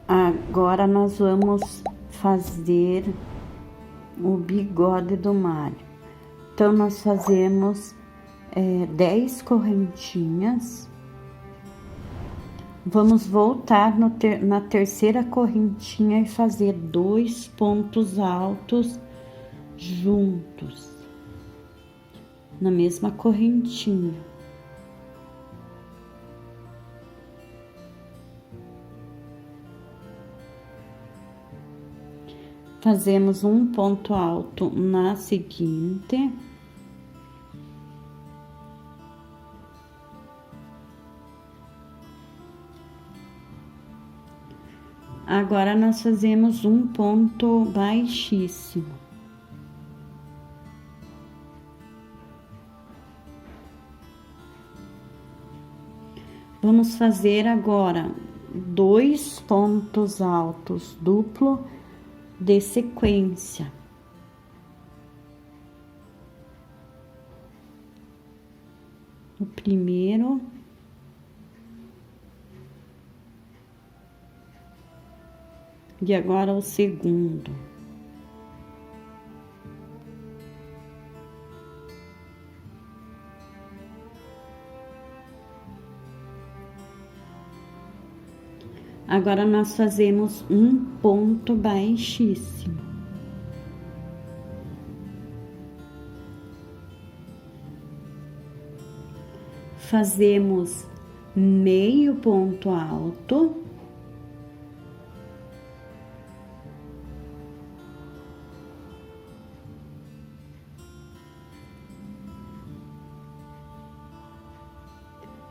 Agora nós vamos fazer o bigode do Mário. Então, nós fazemos 10 correntinhas. Vamos voltar na terceira correntinha e fazer 2 pontos altos juntos, na mesma correntinha. Fazemos um ponto alto na seguinte. Agora, nós fazemos um ponto baixíssimo. Vamos fazer agora 2 pontos altos duplo de sequência. O primeiro. E agora o segundo. Agora, nós fazemos um ponto baixíssimo. Fazemos meio ponto alto.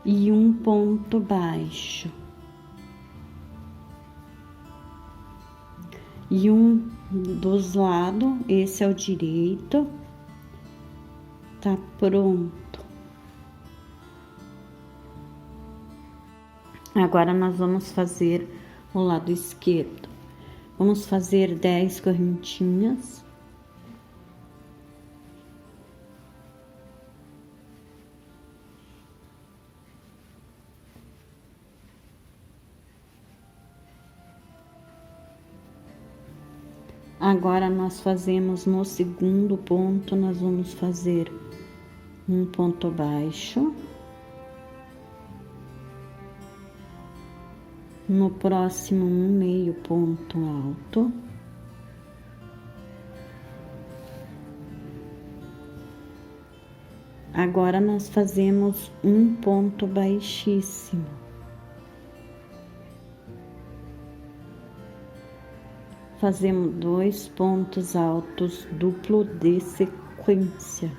E um ponto baixo. E um dos lados, esse é o direito. Tá pronto. Agora, nós vamos fazer o lado esquerdo. Vamos fazer 10 correntinhas. Agora, nós fazemos no segundo ponto, nós vamos fazer um ponto baixo. No próximo, um meio ponto alto. Agora, nós fazemos um ponto baixíssimo. Fazemos 2 pontos altos duplo de sequência.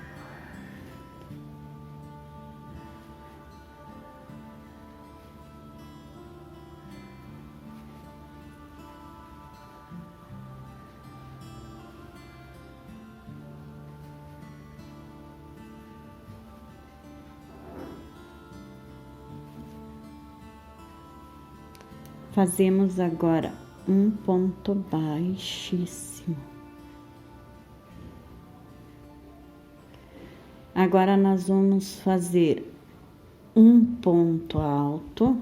Fazemos agora um ponto baixíssimo. Agora, nós vamos fazer um ponto alto.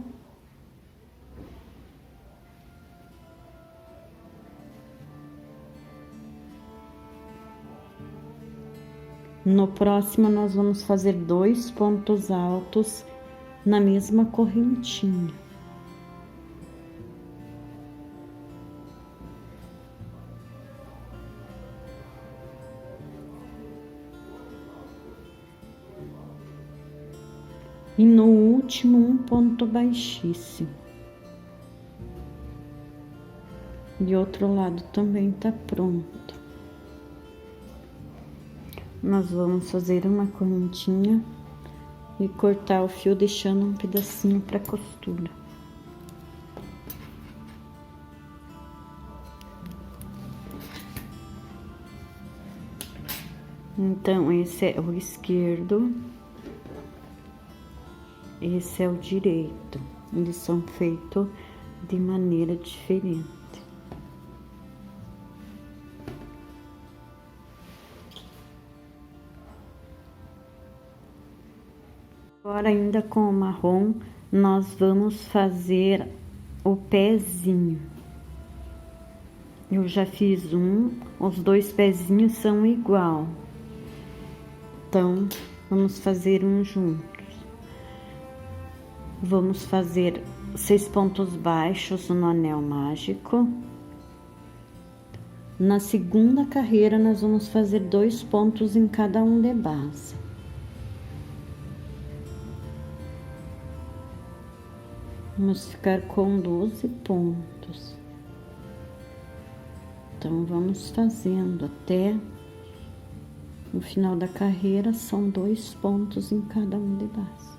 No próximo, nós vamos fazer 2 pontos altos na mesma correntinha. E no último, um ponto baixíssimo. E outro lado também tá pronto. Nós vamos fazer uma correntinha e cortar o fio, deixando um pedacinho para costura. Então, esse é o esquerdo. Esse é o direito. Eles são feitos de maneira diferente. Agora, ainda com o marrom, nós vamos fazer o pezinho. Eu já fiz os dois pezinhos são igual. Então, vamos fazer um juntos. Vamos fazer 6 pontos baixos no anel mágico. Na segunda carreira, nós vamos fazer 2 pontos em cada um de base. Vamos ficar com 12 pontos. Então, vamos fazendo até no final da carreira, são 2 pontos em cada um de base.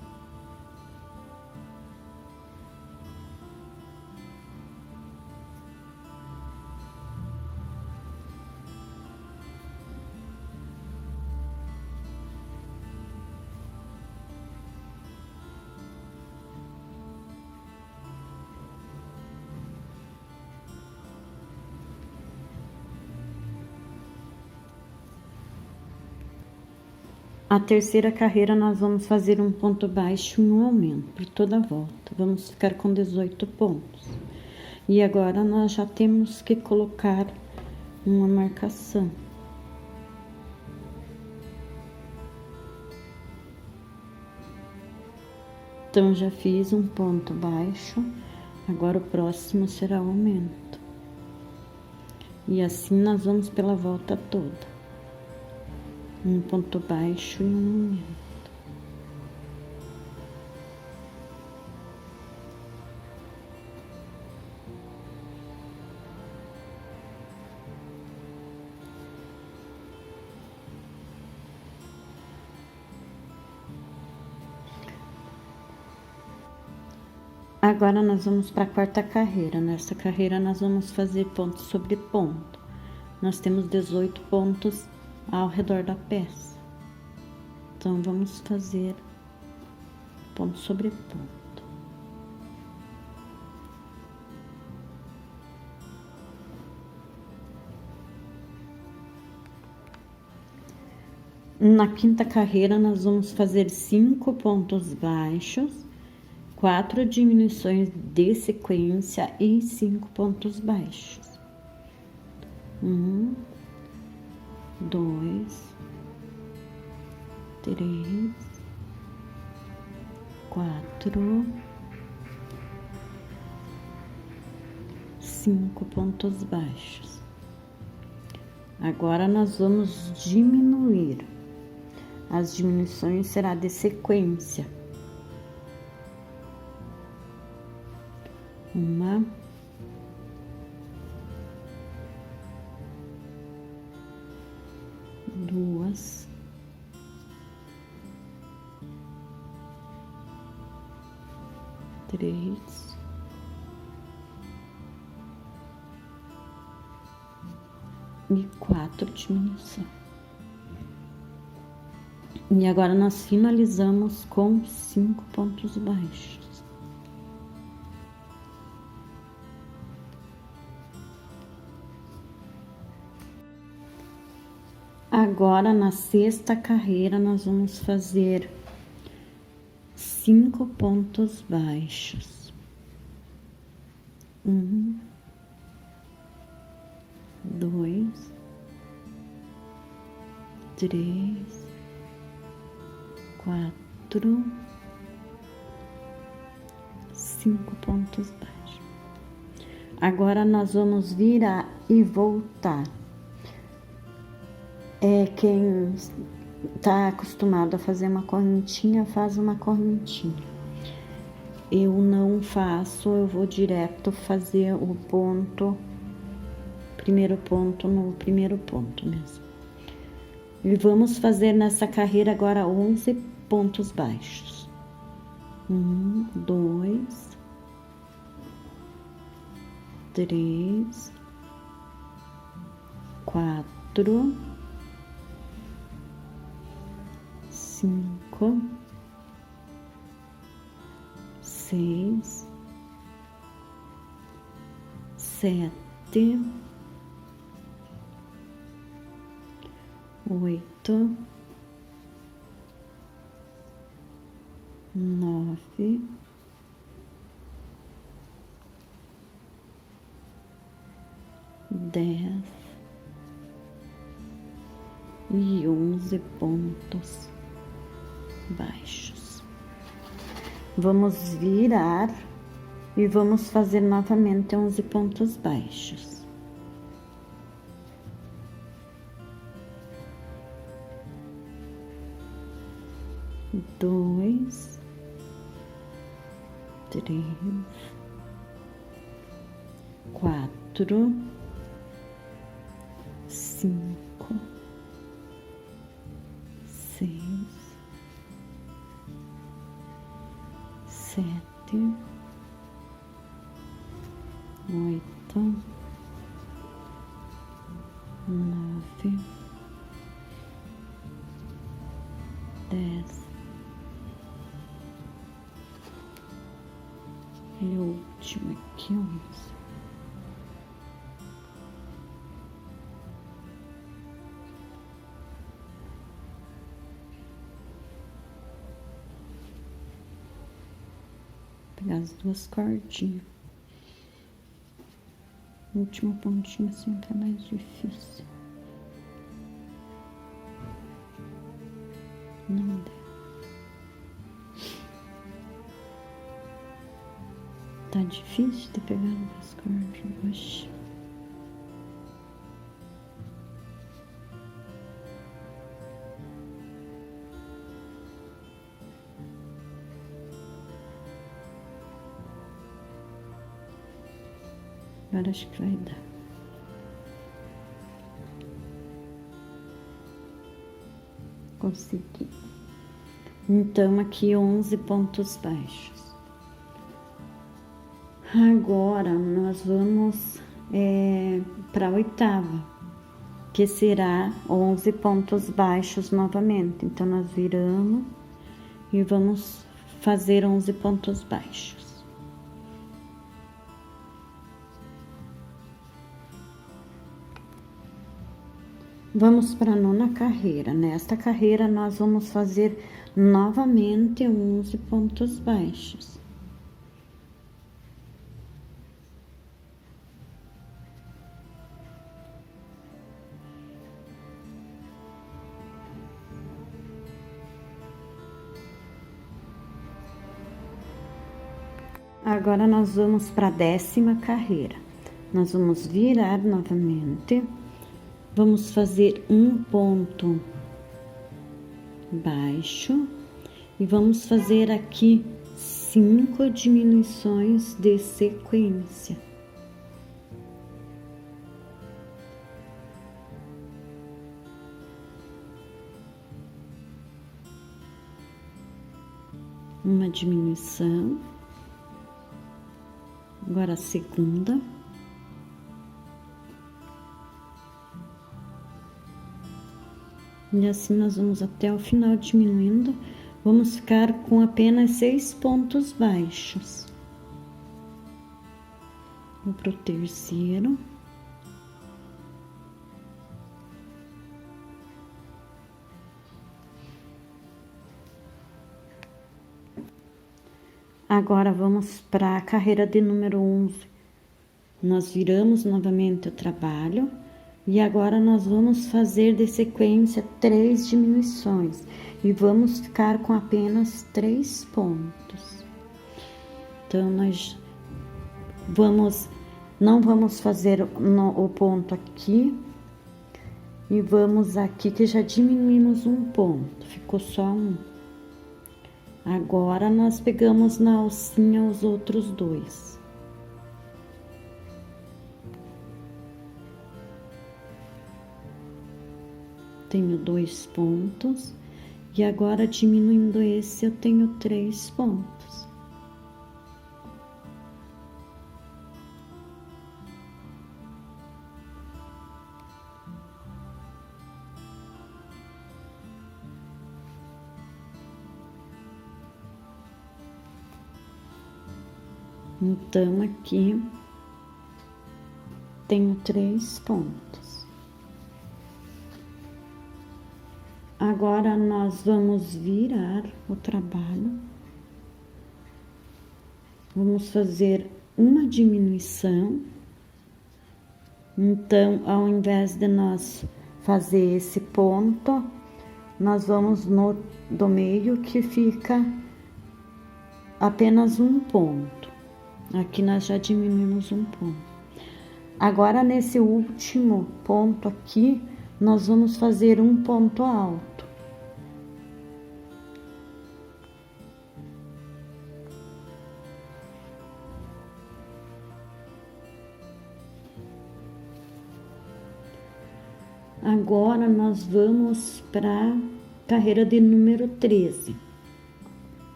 A terceira carreira, nós vamos fazer um ponto baixo e um aumento por toda a volta. Vamos ficar com 18 pontos. E agora, nós já temos que colocar uma marcação. Então, já fiz um ponto baixo. Agora, o próximo será o aumento. E assim, nós vamos pela volta toda. Um ponto baixo e um aumento. Agora, nós vamos para a quarta carreira. Nessa carreira, nós vamos fazer ponto sobre ponto. Nós temos 18 pontos ao redor da peça. Então, vamos fazer ponto sobre ponto. Na quinta carreira, nós vamos fazer 5 pontos baixos, 4 diminuições de sequência e 5 pontos baixos. 1, 2, 3, 4, 5 pontos baixos. Agora, nós vamos diminuir. As diminuições será de sequência. 1, 2, 3, 4 diminuições. E agora, nós finalizamos com 5 pontos baixos. Agora, na sexta carreira, nós vamos fazer 5 pontos baixos. 1, 2, 3, 4, 5 pontos baixos. Agora, nós vamos virar e voltar. Quem tá acostumado a fazer uma correntinha, faz uma correntinha. Eu não faço, eu vou direto fazer o ponto, primeiro ponto no primeiro ponto mesmo. E vamos fazer nessa carreira agora 11 pontos baixos. 1, 2, 3, 4, 5, 6, 7, 8, 9, 10, 10 e 11 pontos baixos. Vamos virar e vamos fazer novamente 11 pontos baixos. Dois, 3, 4, 5, 6, 7, 8, 9, 10. E o último aqui, 11. Pegar as duas cordinhas. O último pontinho sempre é mais difícil. Não deu. Tá difícil de pegar as cordas hoje. Agora acho que vai dar. Consegui. Então, aqui 11 pontos baixos. Agora, nós vamos para a oitava, que será 11 pontos baixos novamente. Então, nós viramos e vamos fazer 11 pontos baixos. Vamos para a nona carreira. Nesta carreira, nós vamos fazer novamente 11 pontos baixos. Agora, nós vamos para a 10ª carreira. Nós vamos virar novamente. Vamos fazer um ponto baixo e vamos fazer aqui 5 diminuições de sequência. Uma diminuição. Agora a segunda. E assim nós vamos até o final diminuindo. Vamos ficar com apenas 6 pontos baixos. Vou pro terceiro. Agora vamos para a carreira de número 11. Nós viramos novamente o trabalho. E agora nós vamos fazer de sequência 3 diminuições e vamos ficar com apenas 3 pontos. Então, nós não vamos fazer o ponto aqui e vamos aqui que já diminuímos um ponto, ficou só um. Agora, nós pegamos na alcinha os outros 2. Tenho 2 pontos e agora diminuindo esse eu tenho 3 pontos. Então aqui tenho 3 pontos. Agora, nós vamos virar o trabalho. Vamos fazer uma diminuição. Então, ao invés de nós fazer esse ponto, nós vamos no do meio, que fica apenas um ponto. Aqui nós já diminuímos um ponto. Agora, nesse último ponto aqui, nós vamos fazer um ponto alto. Agora, nós vamos para carreira de número 13.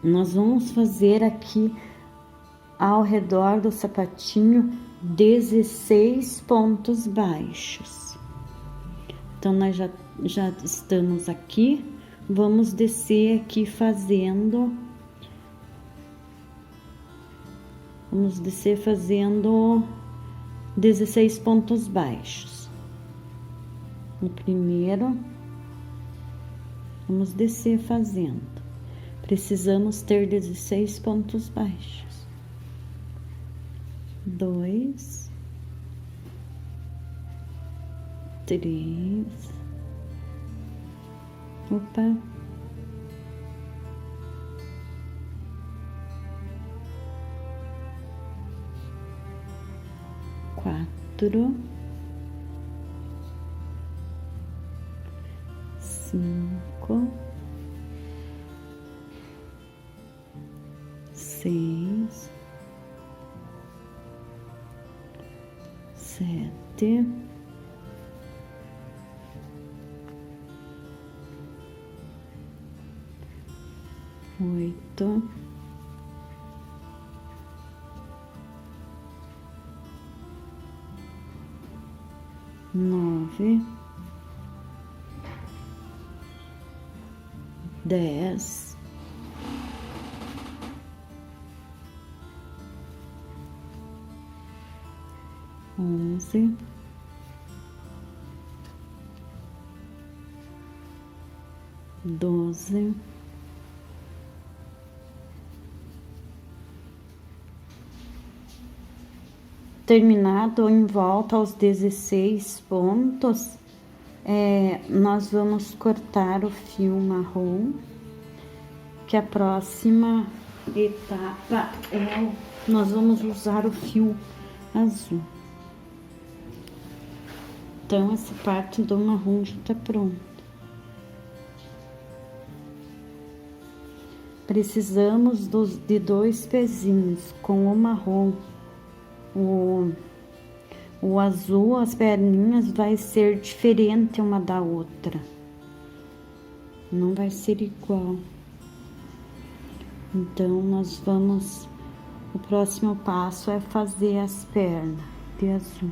Nós vamos fazer aqui, ao redor do sapatinho, 16 pontos baixos. Então, nós já estamos aqui. Vamos descer aqui fazendo... Vamos descer fazendo 16 pontos baixos. No primeiro, vamos descer fazendo. Precisamos ter 16 pontos baixos. 2, 3, opa, 4, 5, 6, 7, 8, 9, 10, 11, 12, 13. Em volta aos 16 pontos, nós vamos cortar o fio marrom, que a próxima etapa nós vamos usar o fio azul. Então, essa parte do marrom já tá pronta. Precisamos de 2 pezinhos com o marrom. O azul, as perninhas vai ser diferente uma da outra. Não vai ser igual. Então, nós vamos... O próximo passo é fazer as pernas de azul.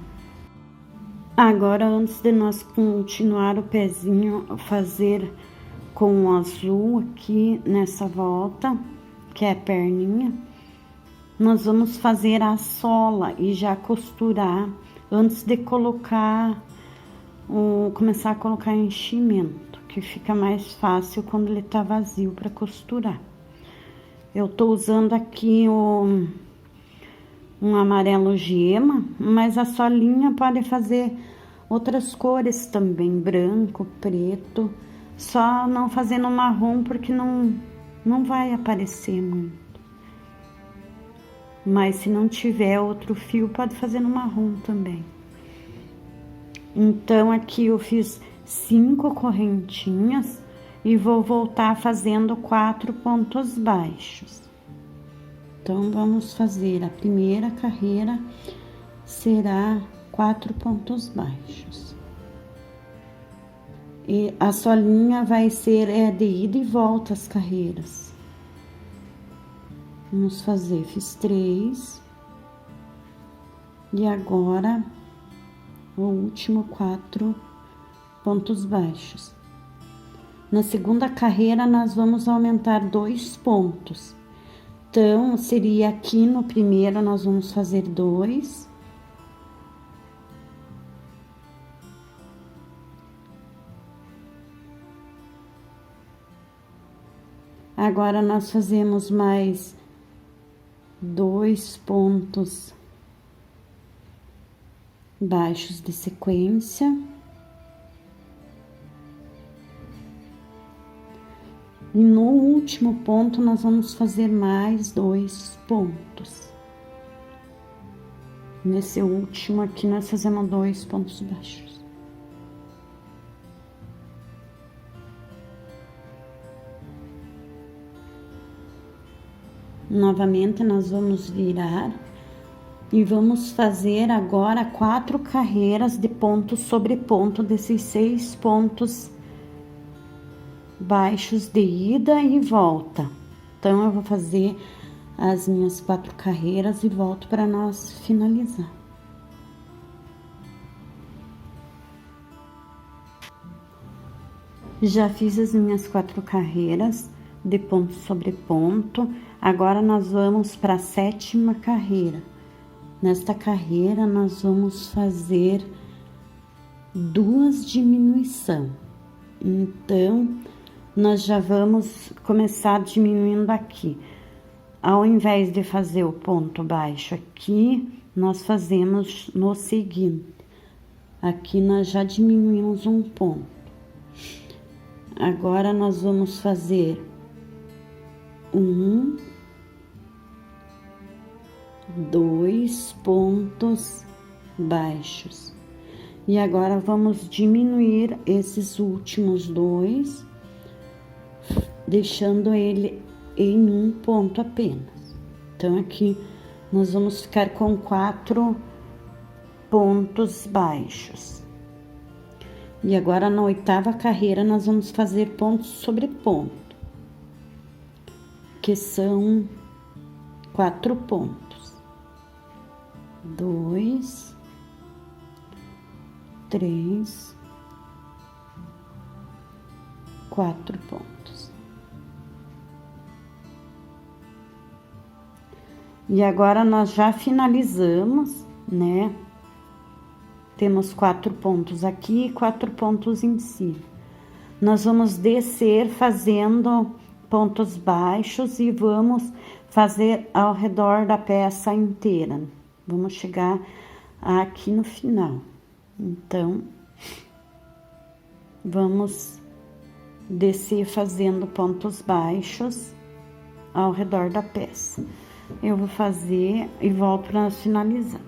Agora, antes de nós continuar o pezinho, fazer com o azul aqui nessa volta, que é a perninha, nós vamos fazer a sola e já costurar antes de colocar, começar a colocar enchimento, que fica mais fácil quando ele tá vazio para costurar. Eu tô usando aqui um amarelo gema, mas a solinha pode fazer outras cores também, branco, preto, só não fazendo marrom porque não vai aparecer muito. Mas se não tiver outro fio, pode fazer no marrom também. Então, aqui eu fiz 5 correntinhas e vou voltar fazendo 4 pontos baixos. Então, vamos fazer a primeira carreira, será 4 pontos baixos. E a solinha vai ser de ida e volta as carreiras. Vamos fazer, fiz 3. E agora, o último 4 pontos baixos. Na segunda carreira, nós vamos aumentar 2 pontos. Então, seria aqui no primeiro, nós vamos fazer 2. Agora, nós fazemos mais 2 pontos baixos de sequência. E no último ponto, nós vamos fazer mais 2 pontos. Nesse último aqui, nós fazemos 2 pontos baixos. Novamente, nós vamos virar e vamos fazer agora 4 carreiras de ponto sobre ponto desses 6 pontos baixos de ida e volta. Então, eu vou fazer as minhas 4 carreiras e volto para nós finalizar. Já fiz as minhas 4 carreiras de ponto sobre ponto. Agora, nós vamos para a 7ª carreira. Nesta carreira, nós vamos fazer 2 diminuições. Então, nós já vamos começar diminuindo aqui. Ao invés de fazer o ponto baixo aqui, nós fazemos no seguinte. Aqui nós já diminuímos um ponto. Agora, nós vamos fazer 1, 2 pontos baixos. E agora, vamos diminuir esses últimos 2, deixando ele em um ponto apenas. Então, aqui, nós vamos ficar com 4 pontos baixos. E agora, na 8ª carreira, nós vamos fazer ponto sobre ponto, que são 4 pontos. 2, 3, 4 pontos. E agora, nós já finalizamos, né? Temos 4 pontos aqui e 4 pontos em cima. Nós vamos descer fazendo pontos baixos e vamos fazer ao redor da peça inteira. Vamos chegar aqui no final. Então, vamos descer fazendo pontos baixos ao redor da peça. Eu vou fazer e volto para finalizar.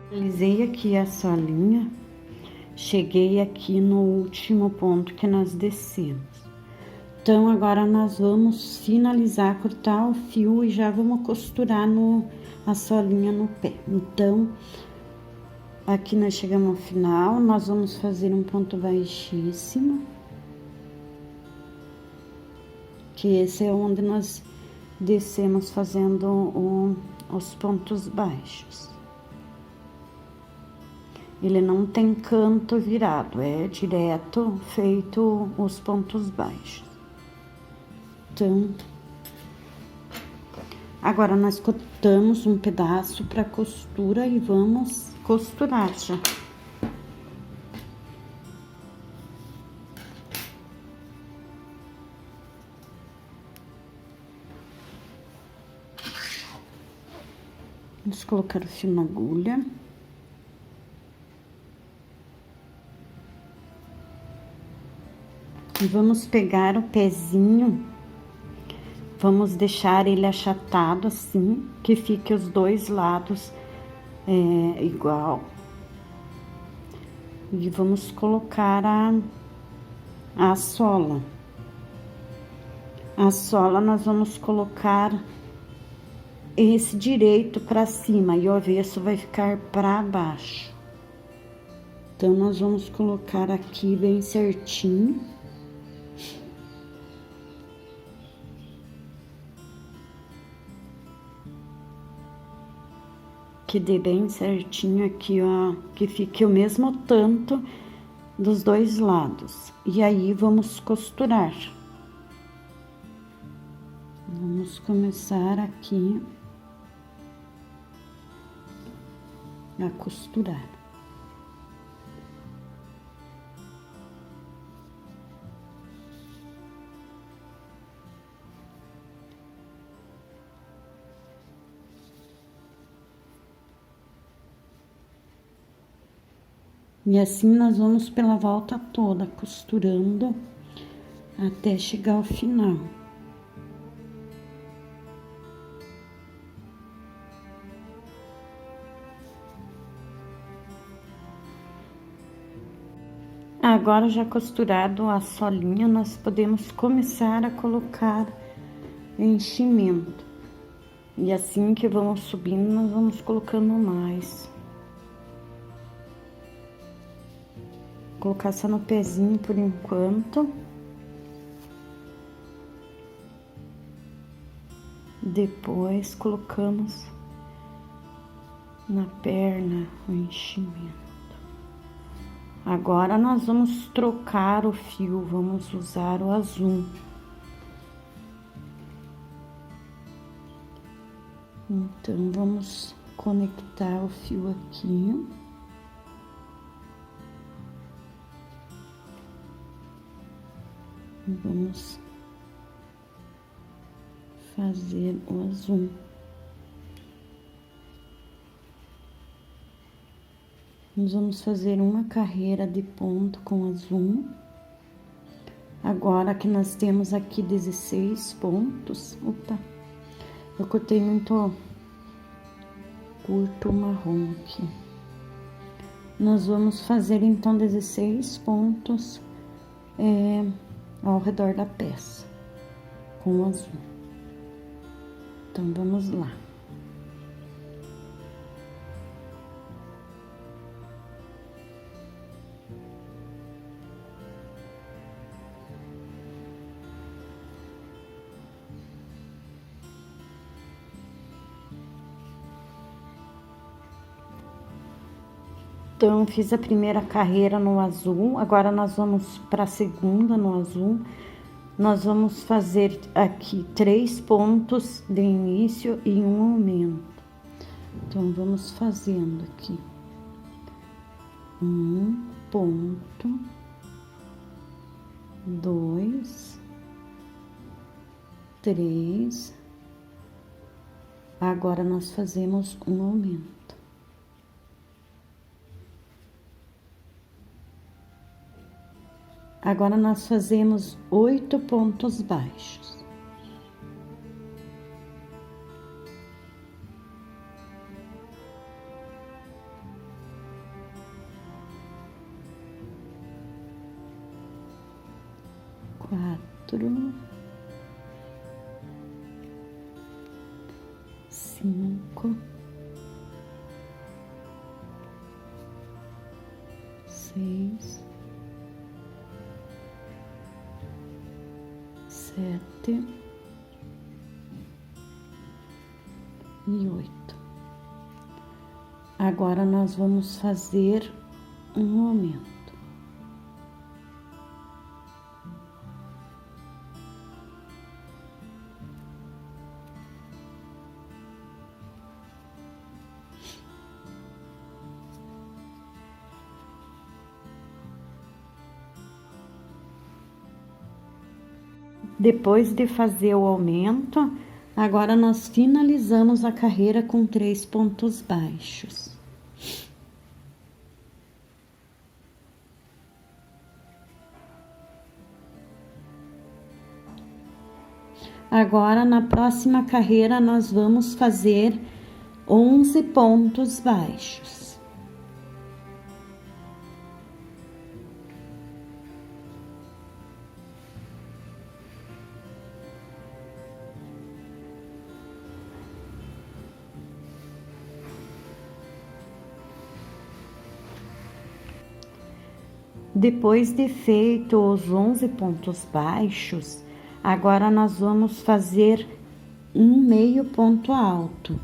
Finalizei aqui a solinha, cheguei aqui no último ponto que nós descemos. Então, agora nós vamos finalizar, cortar o fio e já vamos costurar a solinha no pé. Então, aqui nós chegamos ao final, nós vamos fazer um ponto baixíssimo, que esse é onde nós descemos fazendo os pontos baixos. Ele não tem canto virado, é direto feito os pontos baixos. Então, agora nós cortamos um pedaço para costura e vamos costurar já. Vamos colocar o fio na agulha. E vamos pegar o pezinho, vamos deixar ele achatado assim, que fique os 2 lados igual. E vamos colocar a sola. A sola nós vamos colocar esse direito para cima e o avesso vai ficar para baixo. Então, nós vamos colocar aqui bem certinho. Que dê bem certinho aqui, ó, que fique o mesmo tanto dos 2 lados. E aí, vamos costurar. Vamos começar aqui a costurar. E assim nós vamos pela volta toda, costurando até chegar ao final. Agora já costurado a solinha, nós podemos começar a colocar enchimento. E assim que vamos subindo, nós vamos colocando mais. Vou colocar só no pezinho por enquanto. Depois colocamos na perna o enchimento. Agora nós vamos trocar o fio, vamos usar o azul. Então, vamos conectar o fio aqui. Vamos fazer o azul. Nós vamos fazer uma carreira de ponto com azul. Agora que nós temos aqui 16 pontos, opa, eu cortei muito curto o marrom aqui. Nós vamos fazer então 16 pontos ao redor da peça com azul. Então vamos lá. Então, fiz a primeira carreira no azul, agora nós vamos para a segunda no azul. Nós vamos fazer aqui 3 pontos de início e um aumento. Então, vamos fazendo aqui. 1 ponto, 2, 3. Agora, nós fazemos um aumento. Agora, nós fazemos 8 pontos baixos. Quatro, 5, 6, 7 e 8. Agora nós vamos fazer um aumento. Depois de fazer o aumento, agora nós finalizamos a carreira com 3 pontos baixos. Agora, na próxima carreira, nós vamos fazer 11 pontos baixos. Depois de feito os 11 pontos baixos, agora nós vamos fazer um meio ponto alto.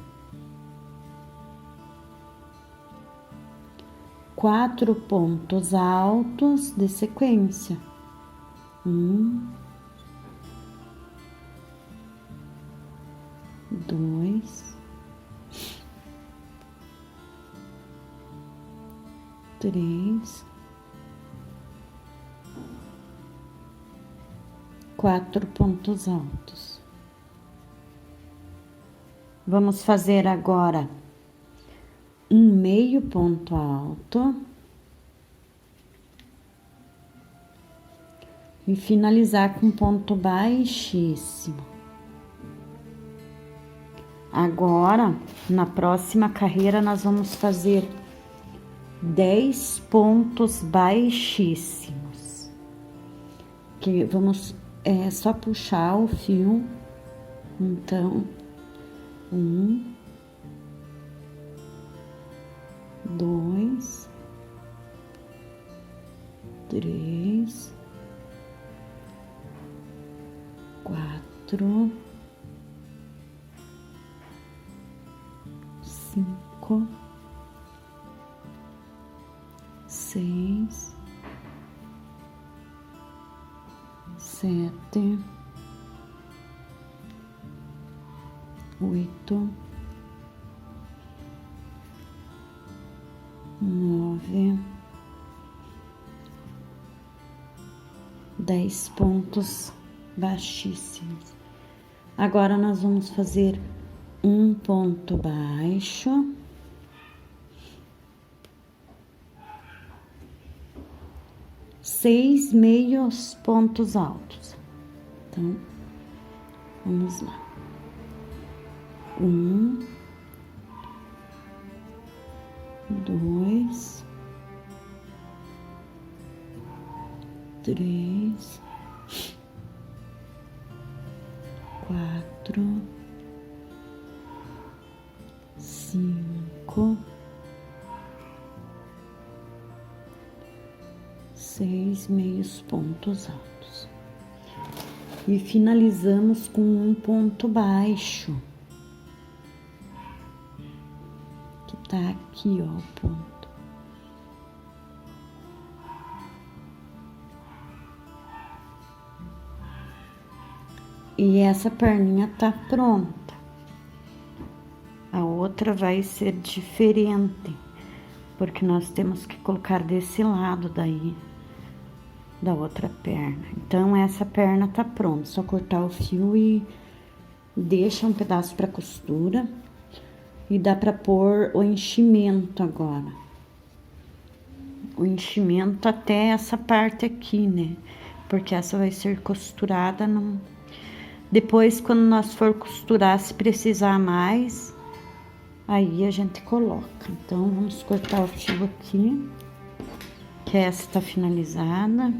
4 pontos altos de sequência. 1, 2, 3, 4 pontos altos. Vamos fazer agora um meio ponto alto, e finalizar com ponto baixíssimo. Agora, na próxima carreira, nós vamos fazer 10 pontos baixíssimos. Que vamos só puxar o fio. Então, 1, 2, 3, 4, 5, 6, 7, 8, 9, 10 pontos baixíssimos. Agora nós vamos fazer um ponto baixo, seis meios pontos altos. Então, vamos lá. 1, 2, 3, 4, 5, 6 meios pontos altos. E finalizamos com um ponto baixo. Que tá aqui, ó, o ponto. E essa perninha tá pronta. A outra vai ser diferente, porque nós temos que colocar desse lado daí, da outra perna. Então, essa perna tá pronta, só cortar o fio e deixa um pedaço pra costura. E dá pra pôr o enchimento agora. O enchimento até essa parte aqui, né? Porque essa vai ser costurada no... Depois, quando nós for costurar, se precisar mais, aí a gente coloca. Então, vamos cortar o fio aqui, que essa tá finalizada.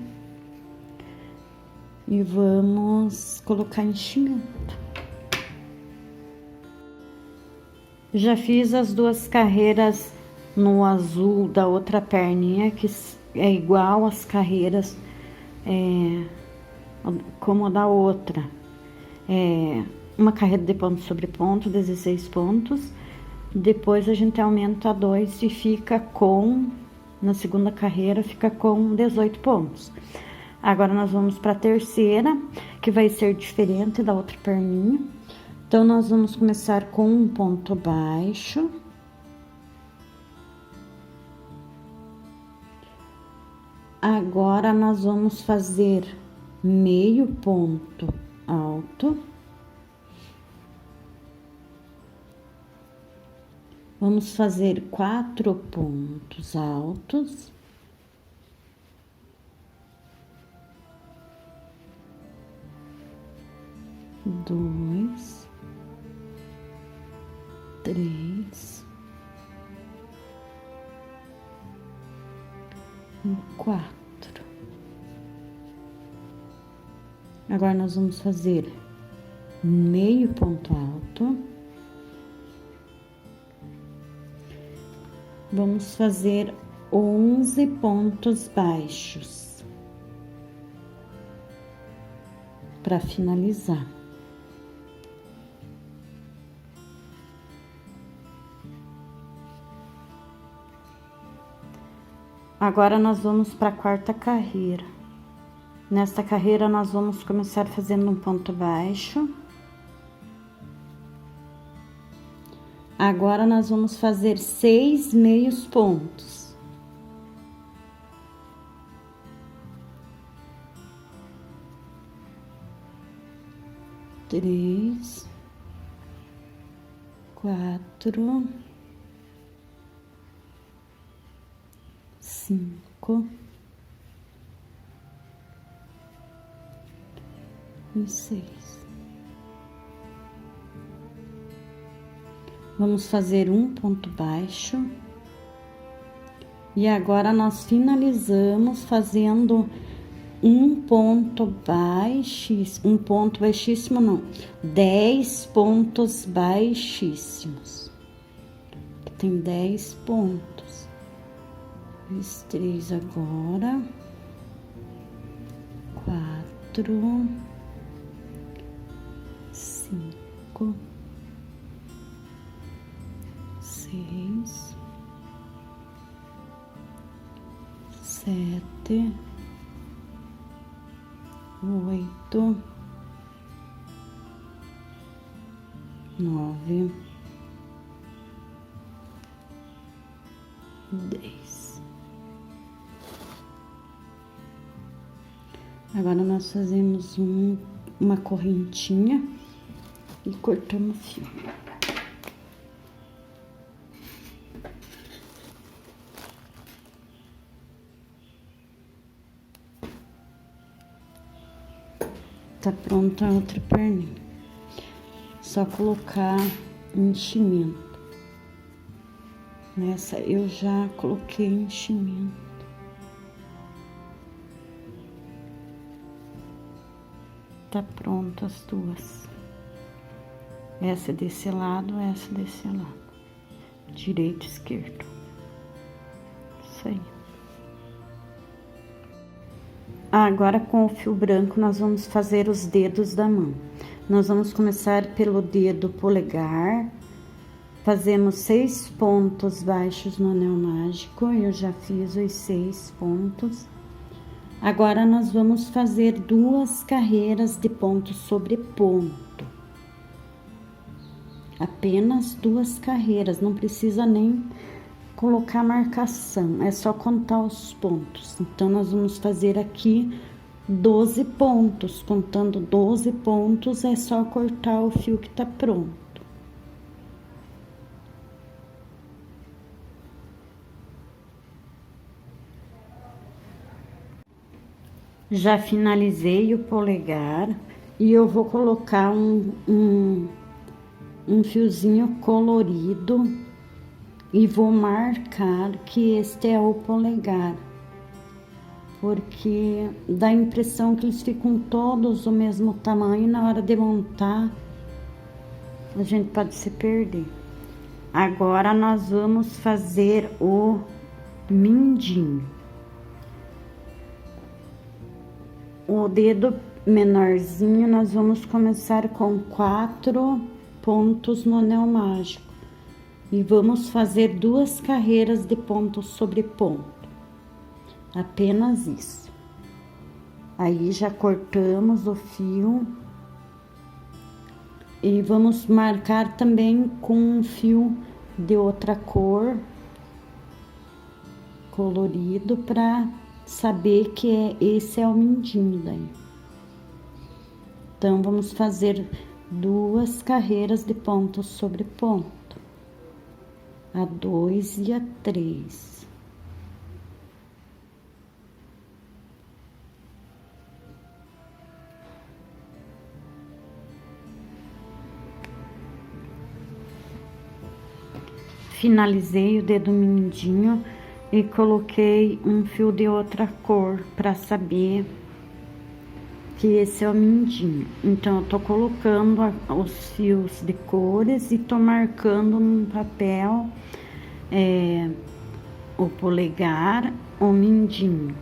E vamos colocar enchimento. Já fiz as duas carreiras no azul da outra perninha, que é igual às carreiras como a da outra. Uma carreira de ponto sobre ponto, 16 pontos. Depois a gente aumenta a 2 e fica com, na segunda carreira, fica com 18 pontos. Agora nós vamos para a terceira, que vai ser diferente da outra perninha. Então, nós vamos começar com um ponto baixo. Agora, nós vamos fazer meio ponto alto. Vamos fazer 4 pontos altos. Dois, 3 e 4. Agora nós vamos fazer meio ponto alto. Vamos fazer 11 pontos baixos para finalizar. Agora nós vamos para a quarta carreira. Nesta carreira nós vamos começar fazendo um ponto baixo. Agora nós vamos fazer 6 meios pontos. Três, 4, 5, e 6. Vamos fazer um ponto baixo. E agora nós finalizamos fazendo um ponto baixíssimo, 10 pontos baixíssimos. Tem 10 pontos. Fiz 3 agora. 4, 5, 6, 7, 8, 9, 10. Agora nós fazemos uma correntinha e cortamos o fio. Tá pronta a outra perninha. Só colocar enchimento. Nessa eu já coloquei enchimento. Tá pronto as duas. Essa desse lado, essa desse lado. Direito e esquerdo. Isso aí. Agora, com o fio branco, nós vamos fazer os dedos da mão. Nós vamos começar pelo dedo polegar. Fazemos 6 pontos baixos no anel mágico. Eu já fiz os 6 pontos. Agora, nós vamos fazer 2 carreiras de ponto sobre ponto. Apenas 2 carreiras, não precisa nem colocar marcação, é só contar os pontos. Então, nós vamos fazer aqui 12 pontos. Contando 12 pontos, é só cortar o fio que tá pronto. Já finalizei o polegar e eu vou colocar um fiozinho colorido e vou marcar que este é o polegar, porque dá a impressão que eles ficam todos do mesmo tamanho e na hora de montar a gente pode se perder. Agora nós vamos fazer o mindinho. O dedo menorzinho nós vamos começar com 4 pontos no anel mágico e vamos fazer 2 carreiras de ponto sobre ponto, apenas isso. Aí já cortamos o fio e vamos marcar também com um fio de outra cor colorido para saber que esse é o mindinho daí. Então, vamos fazer 2 carreiras de ponto sobre ponto, a 2 e a 3. Finalizei o dedo mindinho e coloquei um fio de outra cor para saber que esse é o mindinho. Então, eu tô colocando os fios de cores e tô marcando num papel o polegar, o mindinho.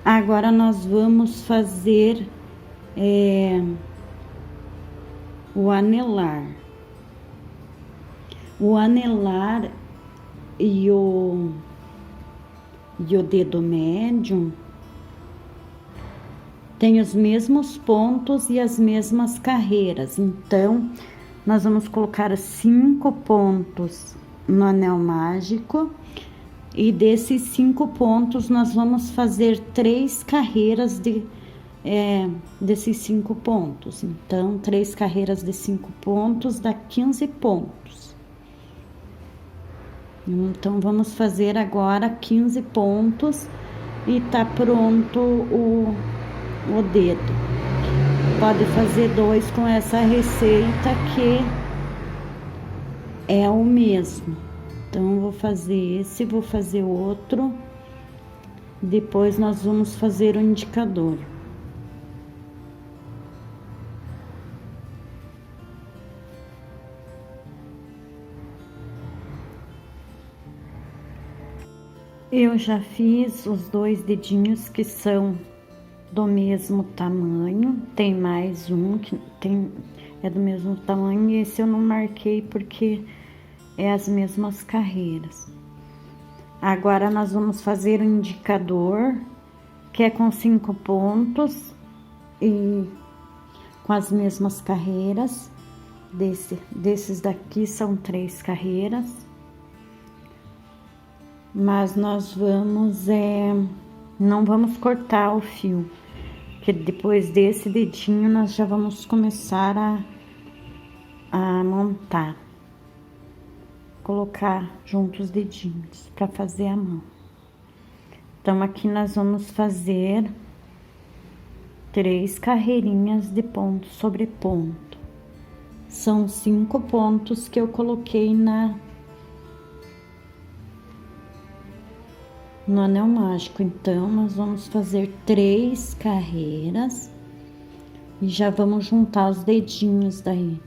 Agora, nós vamos fazer o anelar. O anelar e o dedo médio tem os mesmos pontos e as mesmas carreiras. Então, nós vamos colocar 5 pontos no anel mágico e desses 5 pontos nós vamos fazer 3 carreiras desses 5 pontos. Então, 3 carreiras de 5 pontos dá 15 pontos. Então, vamos fazer agora 15 pontos e tá pronto o dedo. pode fazer 2 com essa receita que é o mesmo. Então, eu vou fazer esse, vou fazer outro. Depois, nós vamos fazer o indicador. Eu já fiz os 2 dedinhos que são do mesmo tamanho. Tem mais um que é do mesmo tamanho, e esse eu não marquei porque é as mesmas carreiras. Agora, nós vamos fazer o indicador, que é com 5 pontos e com as mesmas carreiras. Desses daqui são 3 carreiras. Mas nós vamos, não vamos cortar o fio, porque depois desse dedinho nós já vamos começar a montar, colocar junto os dedinhos para fazer a mão. Então, aqui nós vamos fazer 3 carreirinhas de ponto sobre ponto. São 5 pontos que eu coloquei no anel mágico. Então, nós vamos fazer 3 carreiras e já vamos juntar os dedinhos daí.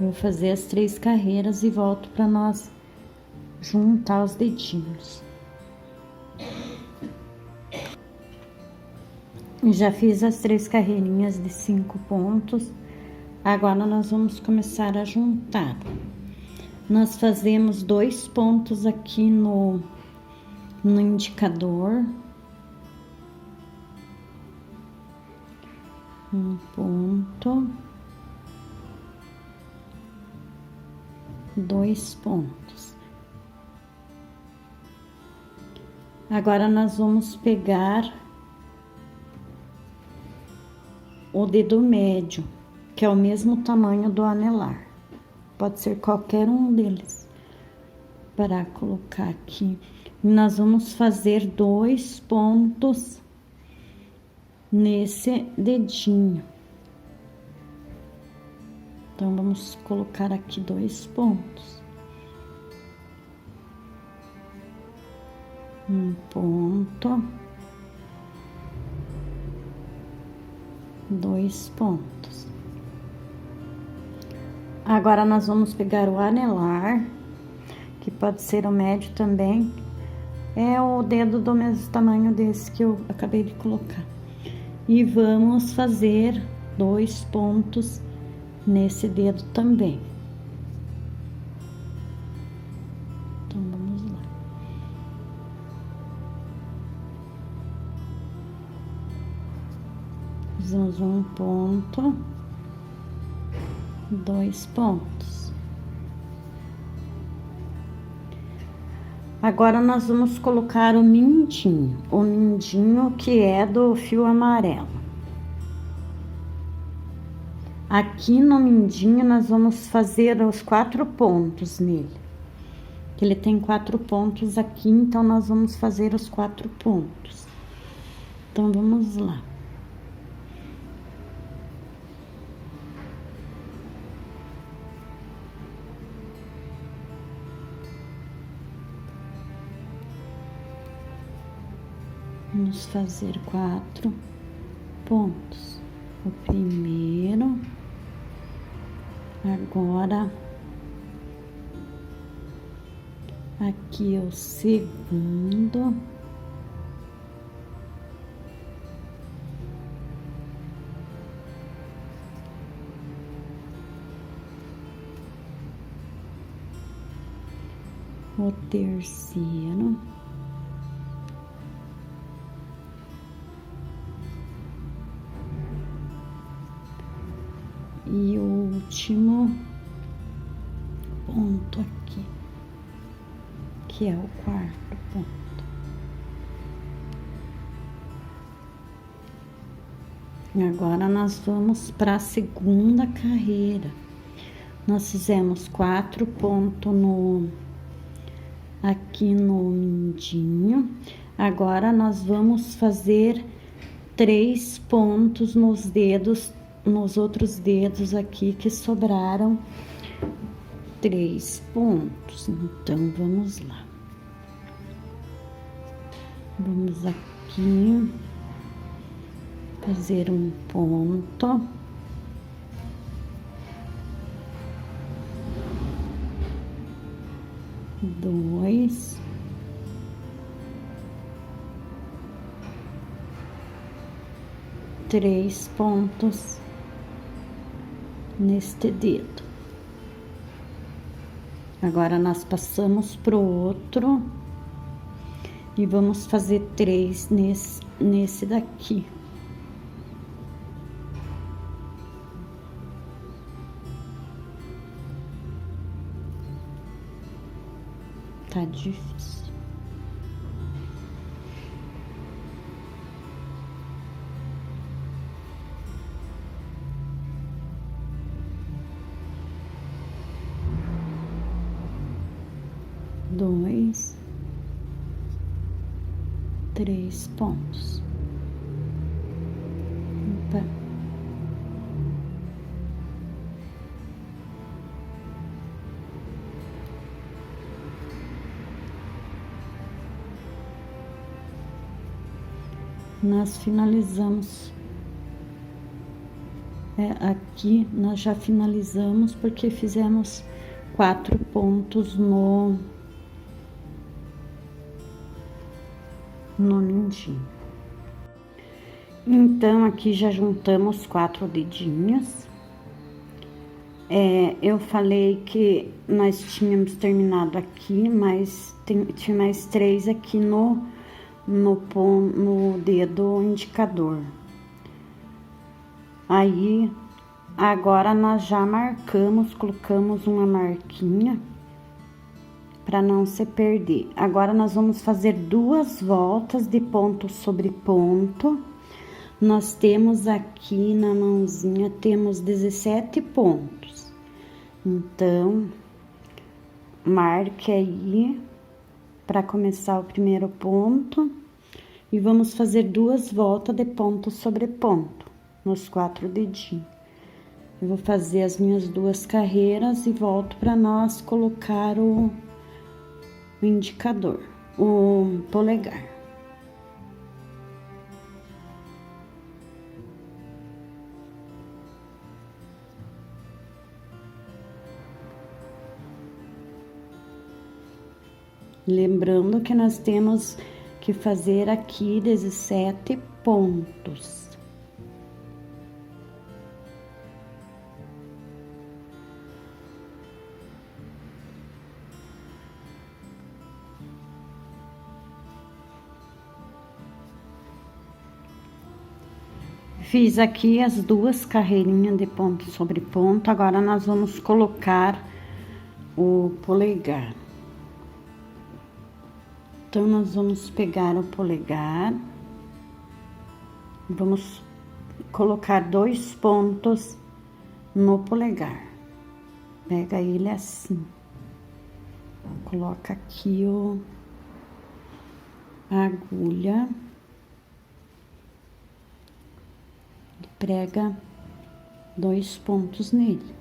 Eu vou fazer as 3 carreiras e volto para nós juntar os dedinhos. Já fiz as 3 carreirinhas de 5 pontos. Agora, nós vamos começar a juntar. Nós fazemos 2 pontos aqui no indicador, 1 ponto, 2 pontos. Agora, nós vamos pegar o dedo médio, que é o mesmo tamanho do anelar. Pode ser qualquer um deles, para colocar aqui. Nós vamos fazer 2 pontos nesse dedinho. Então, vamos colocar aqui 2 pontos. 1 ponto. 2 pontos. Agora, nós vamos pegar o anelar, que pode ser o médio também. É o dedo do mesmo tamanho desse que eu acabei de colocar. E vamos fazer 2 pontos nesse dedo também. Então, vamos lá. Fizemos 1 ponto, 2 pontos. Agora, nós vamos colocar o mindinho que é do fio amarelo. Aqui no mindinho, nós vamos fazer os 4 pontos nele. Que ele tem 4 pontos aqui, então, nós vamos fazer os 4 pontos. Então, vamos lá. Vamos fazer 4 pontos. O primeiro, agora, aqui é o segundo, o terceiro, e o último ponto aqui, que é o 4º ponto. Agora, nós vamos para a segunda carreira. Nós fizemos 4 pontos aqui no mindinho. Agora, nós vamos fazer 3 pontos nos dedos, nos outros dedos aqui que sobraram 3 pontos. Então, vamos lá. Vamos aqui fazer um ponto. Dois. Três pontos neste dedo. Agora, nós passamos pro outro e vamos fazer 3 nesse daqui. Tá difícil. Dois, 3 pontos. Opa. Nós finalizamos. Aqui nós já finalizamos porque fizemos 4 pontos no mindinho. Então, aqui já juntamos 4 dedinhos. Eu falei que nós tínhamos terminado aqui, mas tinha mais 3 aqui no dedo indicador. Aí, agora nós já marcamos, colocamos uma marquinha para não se perder. Agora, nós vamos fazer 2 voltas de ponto sobre ponto. Nós temos aqui na mãozinha, temos 17 pontos. Então, marque aí para começar o primeiro ponto. E vamos fazer 2 voltas de ponto sobre ponto, nos 4 dedinhos. Eu vou fazer as minhas 2 carreiras e volto para nós colocar o indicador, o polegar. Lembrando que nós temos que fazer aqui 17 pontos. Fiz aqui as 2 carreirinhas de ponto sobre ponto. Agora, nós vamos colocar o polegar. Então, nós vamos pegar o polegar. Vamos colocar 2 pontos no polegar. Pega ele assim. Coloca aqui a agulha. Prega 2 pontos nele.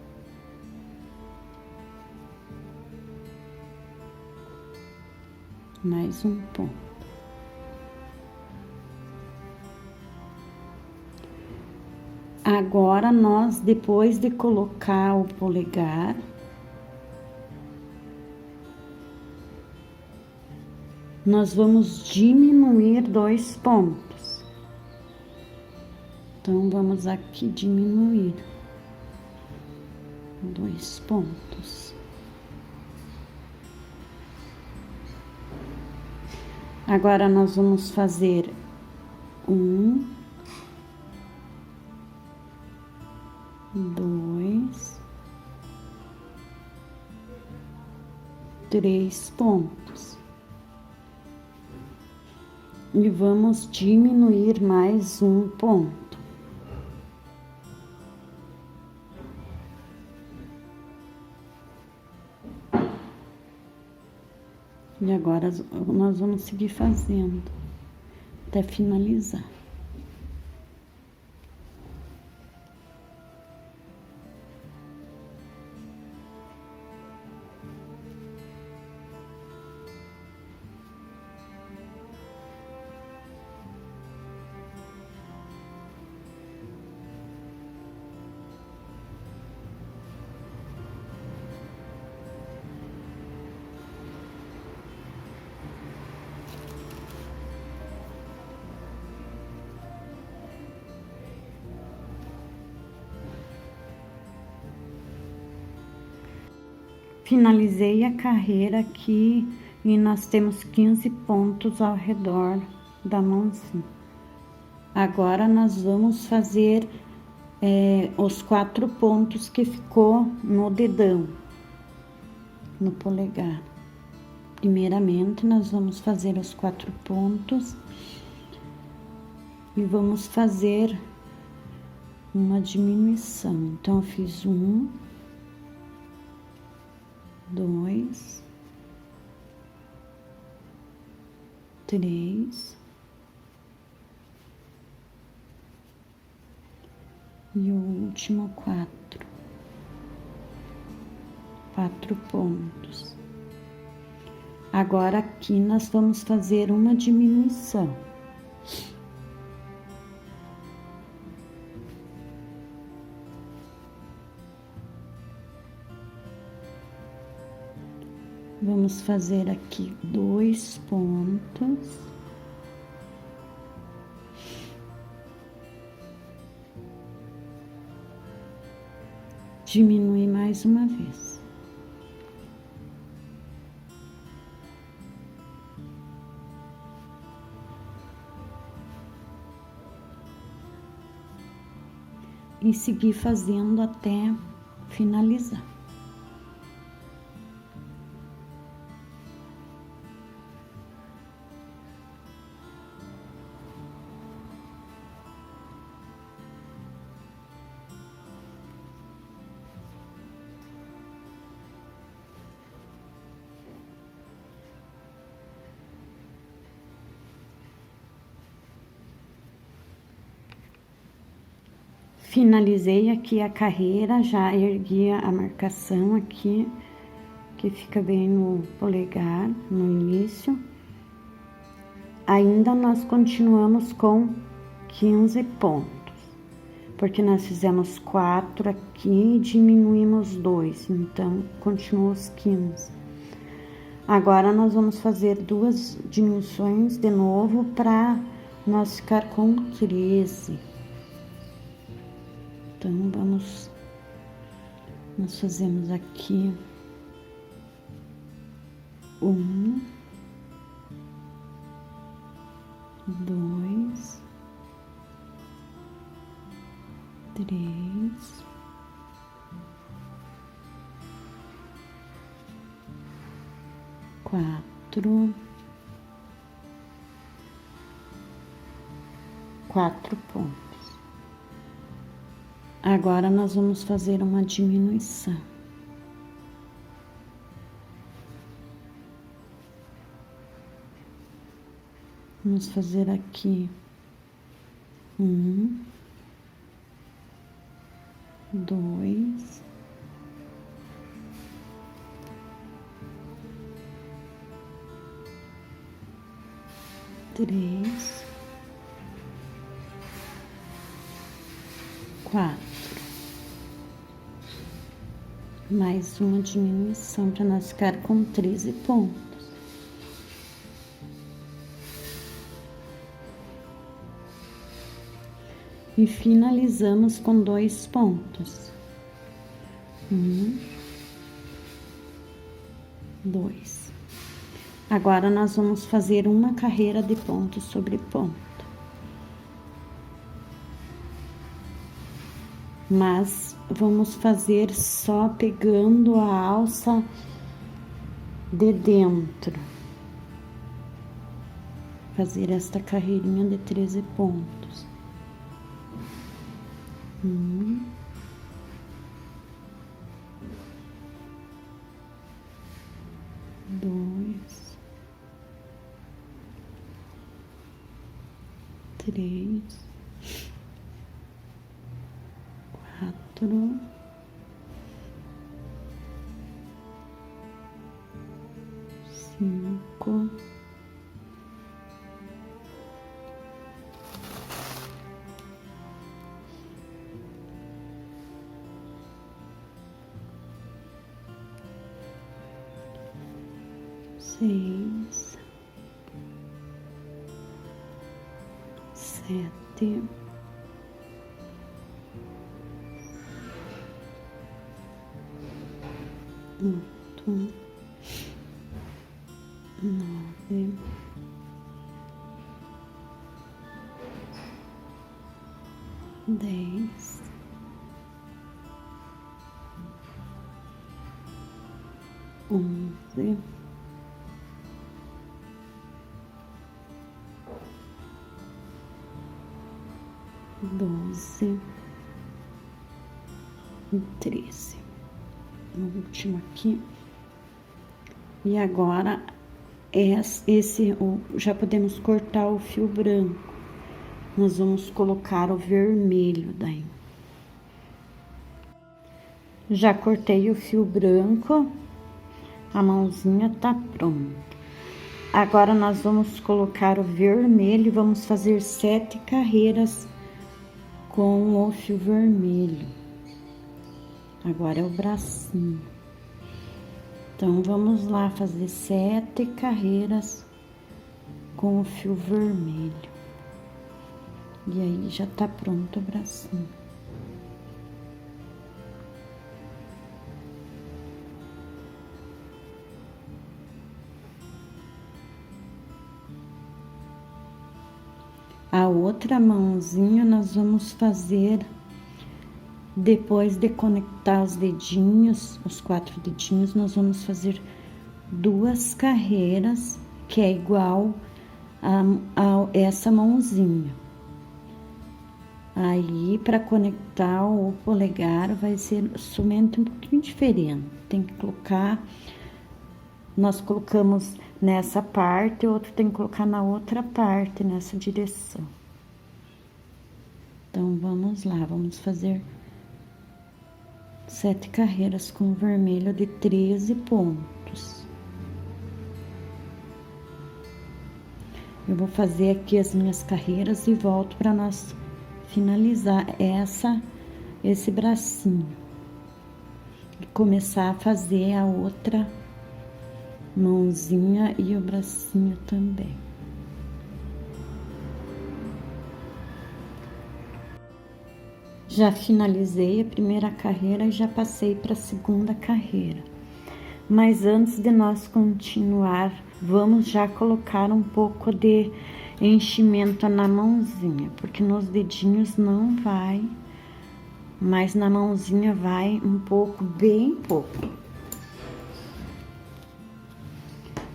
Mais um ponto. Agora, nós, depois de colocar o polegar, nós vamos diminuir 2 pontos. Então, vamos aqui diminuir 2 pontos. Agora, nós vamos fazer 1, 2, 3 pontos. E vamos diminuir mais um ponto. E agora, nós vamos seguir fazendo até finalizar. Finalizei a carreira aqui e nós temos 15 pontos ao redor da mãozinha. Agora nós vamos fazer os 4 pontos que ficou no dedão, no polegar. Primeiramente, nós vamos fazer os 4 pontos e vamos fazer uma diminuição. Então, eu fiz 1, 2, 3 e o último 4. 4 pontos. Agora aqui nós vamos fazer uma diminuição. Vamos fazer aqui 2 pontos. Diminui mais uma vez. E seguir fazendo até finalizar. Finalizei aqui a carreira, já ergui a marcação aqui, que fica bem no polegar, no início. Ainda nós continuamos com 15 pontos, porque nós fizemos 4 aqui e diminuímos 2, então continua os 15. Agora nós vamos fazer 2 diminuições de novo para nós ficar com 13. Então, nós fazemos aqui 1, 2, 3, 4, 4 pontos. Agora nós vamos fazer uma diminuição. Vamos fazer aqui 1, 2, 3, 4. Mais uma diminuição para nós ficar com 13 pontos. E finalizamos com 2 pontos. 1, 2. Agora nós vamos fazer uma carreira de ponto sobre ponto. Mas vamos fazer só pegando a alça de dentro. Fazer esta carreirinha de 13 pontos. 1, 2, 3, 4, 5, 6, 7, 8, 9, 10, 11, 12 e 13. O último aqui. E agora já podemos cortar o fio branco. Nós vamos colocar o vermelho daí. Já cortei o fio branco, a mãozinha tá pronta. Agora nós vamos colocar o vermelho e vamos fazer 7 carreiras com o fio vermelho. Agora é o bracinho. Então, vamos lá fazer 7 carreiras com o fio vermelho. E aí, já tá pronto o bracinho. A outra mãozinha nós vamos fazer depois de conectar os dedinhos, os 4 dedinhos, nós vamos fazer 2 carreiras, que é igual a essa mãozinha. Aí, para conectar o polegar, vai ser somente um pouquinho diferente. Tem que colocar, nós colocamos nessa parte, o outro tem que colocar na outra parte, nessa direção. Então, vamos lá, vamos fazer 7 carreiras com vermelho de 13 pontos. Eu vou fazer aqui as minhas carreiras e volto para nós finalizar esse bracinho. E começar a fazer a outra mãozinha e o bracinho também. Já finalizei a primeira carreira e já passei para a segunda carreira. Mas antes de nós continuar, vamos já colocar um pouco de enchimento na mãozinha, porque nos dedinhos não vai, mas na mãozinha vai um pouco, bem pouco.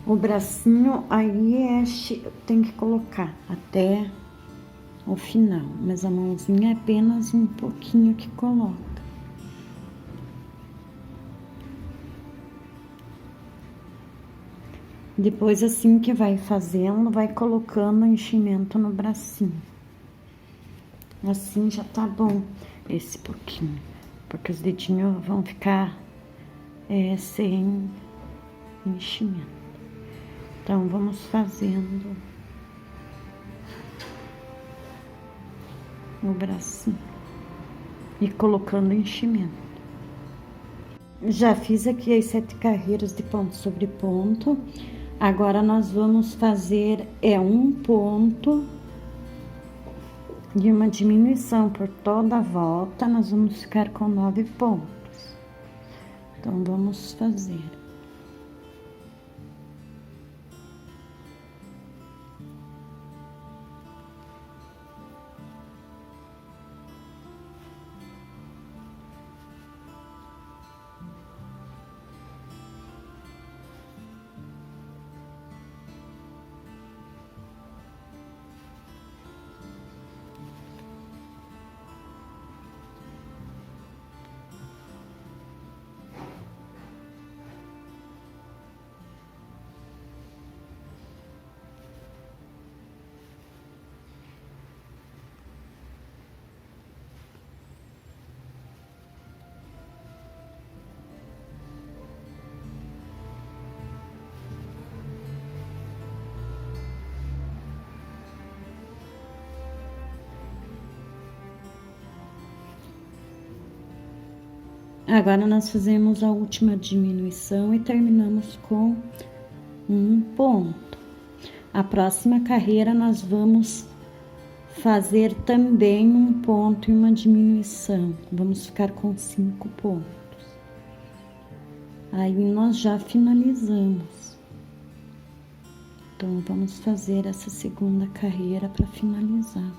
O bracinho aí tem que colocar até o final, mas a mãozinha é apenas um pouquinho que coloca. Depois, assim que vai fazendo, vai colocando enchimento no bracinho. Assim já tá bom esse pouquinho, porque os dedinhos vão ficar sem enchimento. Então, vamos fazendo o bracinho e colocando enchimento. Já fiz aqui as 7 carreiras de ponto sobre ponto. Agora nós vamos fazer um ponto e uma diminuição por toda a volta. Nós vamos ficar com 9 pontos. Então, vamos fazer. Agora, nós fazemos a última diminuição e terminamos com um ponto. A próxima carreira, nós vamos fazer também um ponto e uma diminuição. Vamos ficar com 5 pontos. Aí nós já finalizamos. Então, vamos fazer essa segunda carreira para finalizar.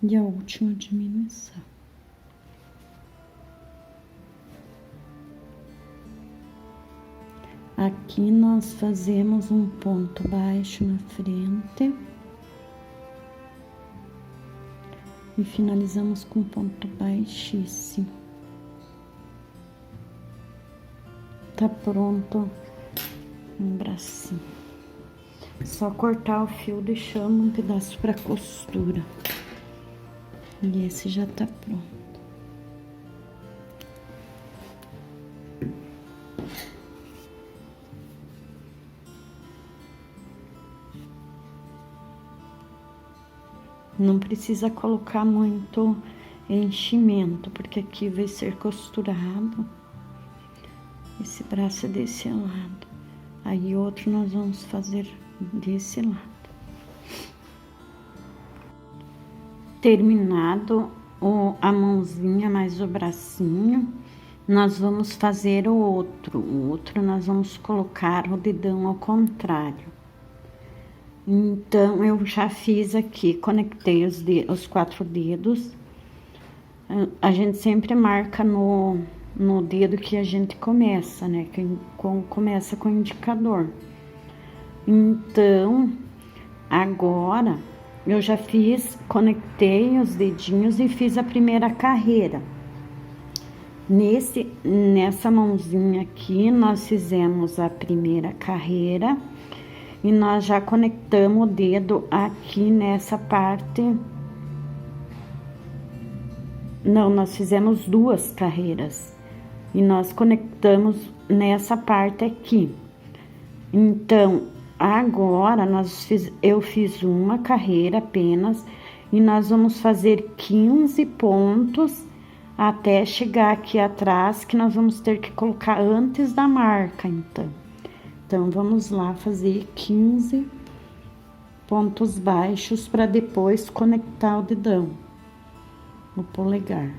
E a última diminuição. Aqui nós fazemos um ponto baixo na frente e finalizamos com ponto baixíssimo. Tá pronto um bracinho. Só cortar o fio deixando um pedaço para costura. E esse já tá pronto. Não precisa colocar muito enchimento, porque aqui vai ser costurado. Esse braço é desse lado. Aí outro nós vamos fazer desse lado. Terminado a mãozinha mais o bracinho, nós vamos fazer o outro. O outro nós vamos colocar o dedão ao contrário. Então, eu já fiz aqui, conectei os 4 dedos. A gente sempre marca no dedo que a gente começa, né? Que começa com o indicador. Então, agora, eu já conectei os dedinhos e fiz a primeira carreira. Nessa mãozinha aqui, nós fizemos a primeira carreira. E nós já conectamos o dedo aqui nessa parte. Não, nós fizemos 2 carreiras. E nós conectamos nessa parte aqui. Então, agora eu fiz uma carreira apenas. E nós vamos fazer 15 pontos até chegar aqui atrás, que nós vamos ter que colocar antes da marca, então. Então, vamos lá fazer 15 pontos baixos para depois conectar o dedão, o polegar.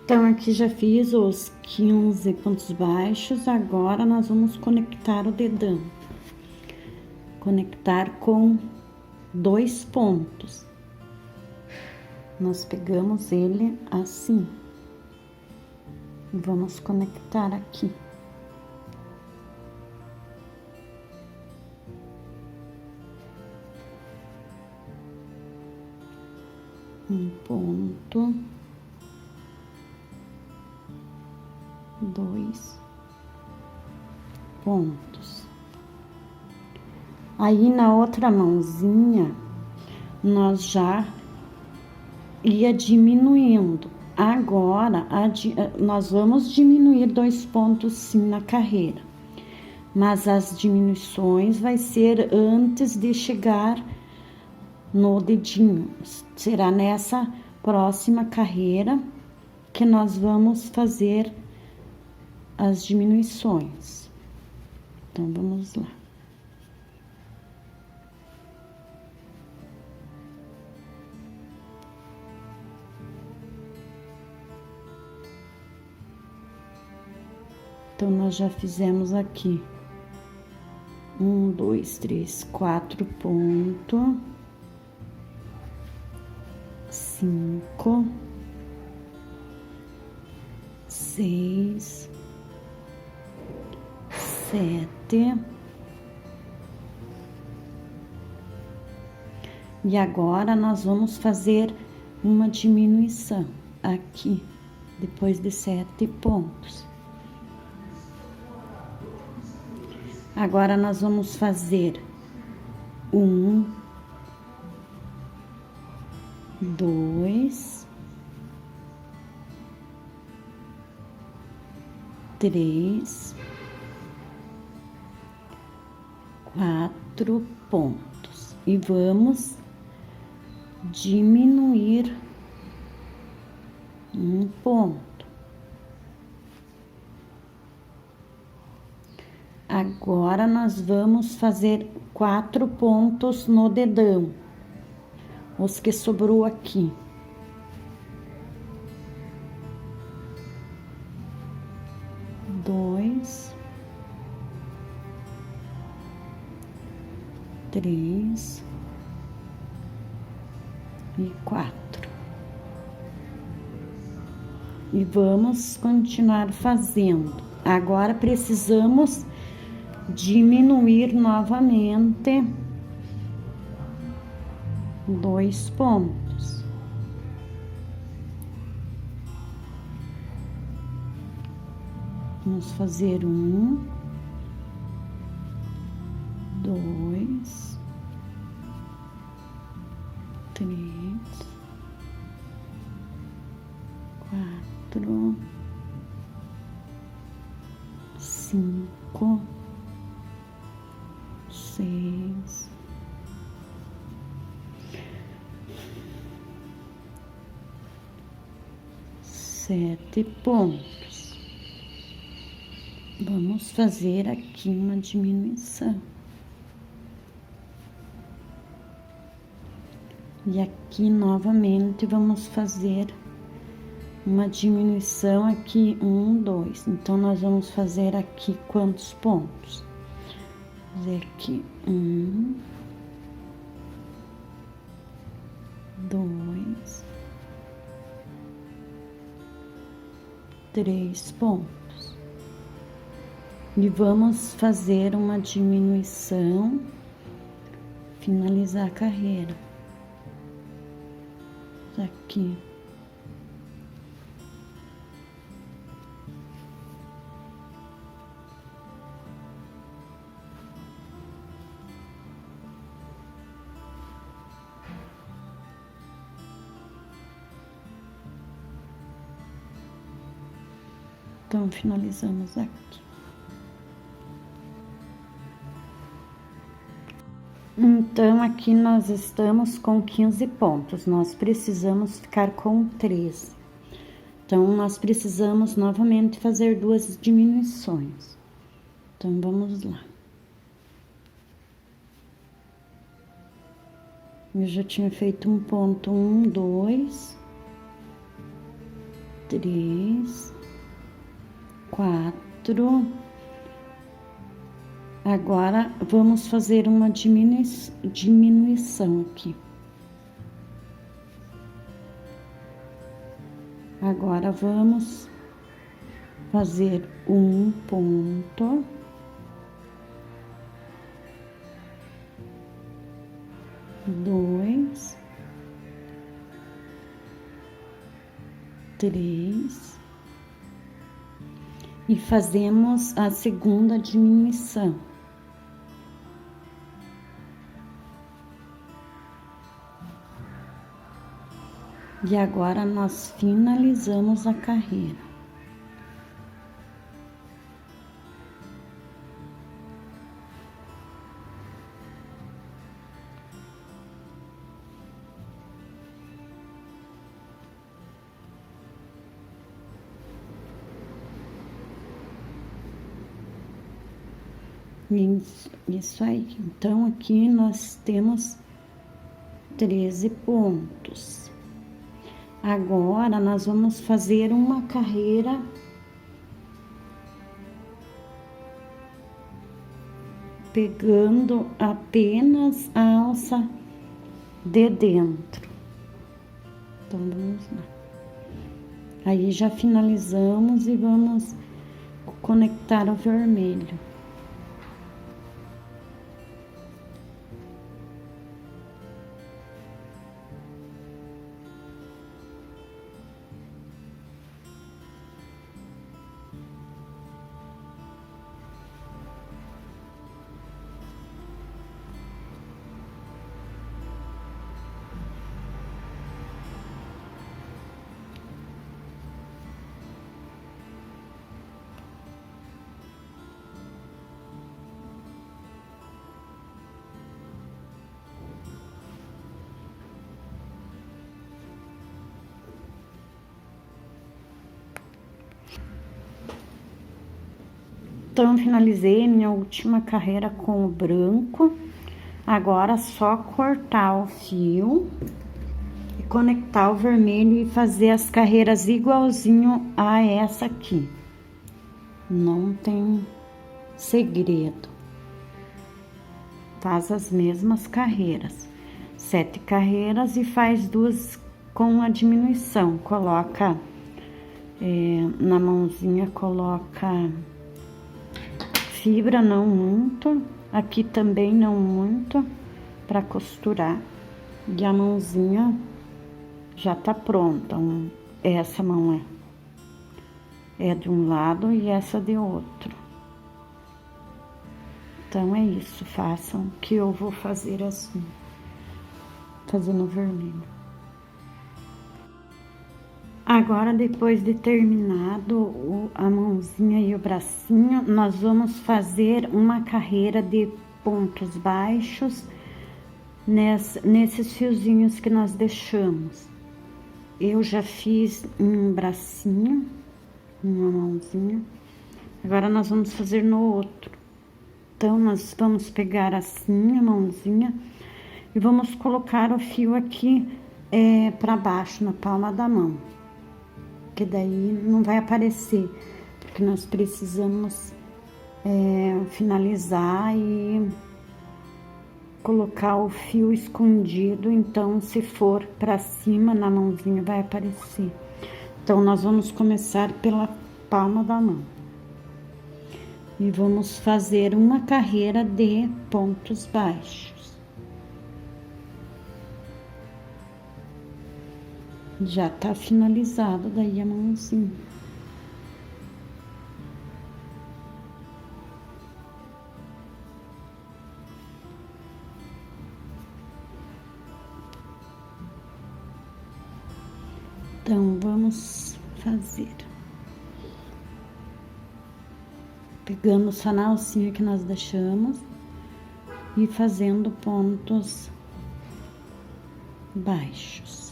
Então, aqui já fiz os 15 pontos baixos, agora nós vamos conectar o dedão. Conectar com 2 pontos. Nós pegamos ele assim. E vamos conectar aqui. Um ponto. 2 pontos. Aí, na outra mãozinha, nós já ia diminuindo. Agora, nós vamos diminuir 2 pontos sim na carreira. Mas as diminuições vai ser antes de chegar no dedinho. Será nessa próxima carreira que nós vamos fazer as diminuições. Então, vamos lá. Então, nós já fizemos aqui 1, 2, 3, 4 pontos, 5, 6, 7 E agora nós vamos fazer uma diminuição aqui, depois de 7 pontos. Agora nós vamos fazer 1, 2, 3, 4 pontos e vamos diminuir um ponto. Agora nós vamos fazer 4 pontos no dedão, os que sobrou aqui. Dois, 3 e 4. E vamos continuar fazendo. Agora precisamos diminuir novamente 2 pontos. Vamos fazer 1, 2, 3, 4, 5, 6, 7 pontos. Vamos fazer aqui uma diminuição. E aqui novamente vamos fazer uma diminuição aqui, 1, 2. Então, nós vamos fazer aqui quantos pontos? Fazer aqui 1, 2, 3 pontos. E vamos fazer uma diminuição, finalizar a carreira. Aqui. Então, finalizamos aqui. Então, aqui nós estamos com 15 pontos. Nós precisamos ficar com 13. Então, nós precisamos novamente fazer 2 diminuições. Então, vamos lá. Eu já tinha feito um ponto, 1, 2, 3, 4. Agora, vamos fazer uma diminuição aqui. Agora, vamos fazer um ponto. Dois, 3. E fazemos a segunda diminuição. E agora nós finalizamos a carreira. Isso aí. Então, aqui nós temos 13 pontos. Agora, nós vamos fazer uma carreira pegando apenas a alça de dentro. Então, vamos lá. Aí, já finalizamos e vamos conectar o vermelho. Então, finalizei minha última carreira com o branco. Agora, só cortar o fio e conectar o vermelho e fazer as carreiras igualzinho a essa aqui. Não tem segredo. Faz as mesmas carreiras. 7 carreiras e faz 2 com a diminuição. Coloca na mãozinha, coloca fibra, não muito, aqui também não muito, para costurar. E a mãozinha já tá pronta. Essa mão é de um lado e essa de outro. Então é isso, façam que eu vou fazer assim, fazendo vermelho. Agora, depois de terminado a mãozinha e o bracinho, nós vamos fazer uma carreira de pontos baixos nesses fiozinhos que nós deixamos. Eu já fiz um bracinho, uma mãozinha. Agora, nós vamos fazer no outro. Então, nós vamos pegar assim a mãozinha e vamos colocar o fio aqui para baixo, na palma da mão. Que daí não vai aparecer, porque nós precisamos finalizar e colocar o fio escondido, então se for para cima na mãozinha vai aparecer. Então nós vamos começar pela palma da mão e vamos fazer uma carreira de pontos baixos. Já tá finalizado daí a mãozinha. Então, vamos fazer. Pegando só na alcinha que nós deixamos e fazendo pontos baixos.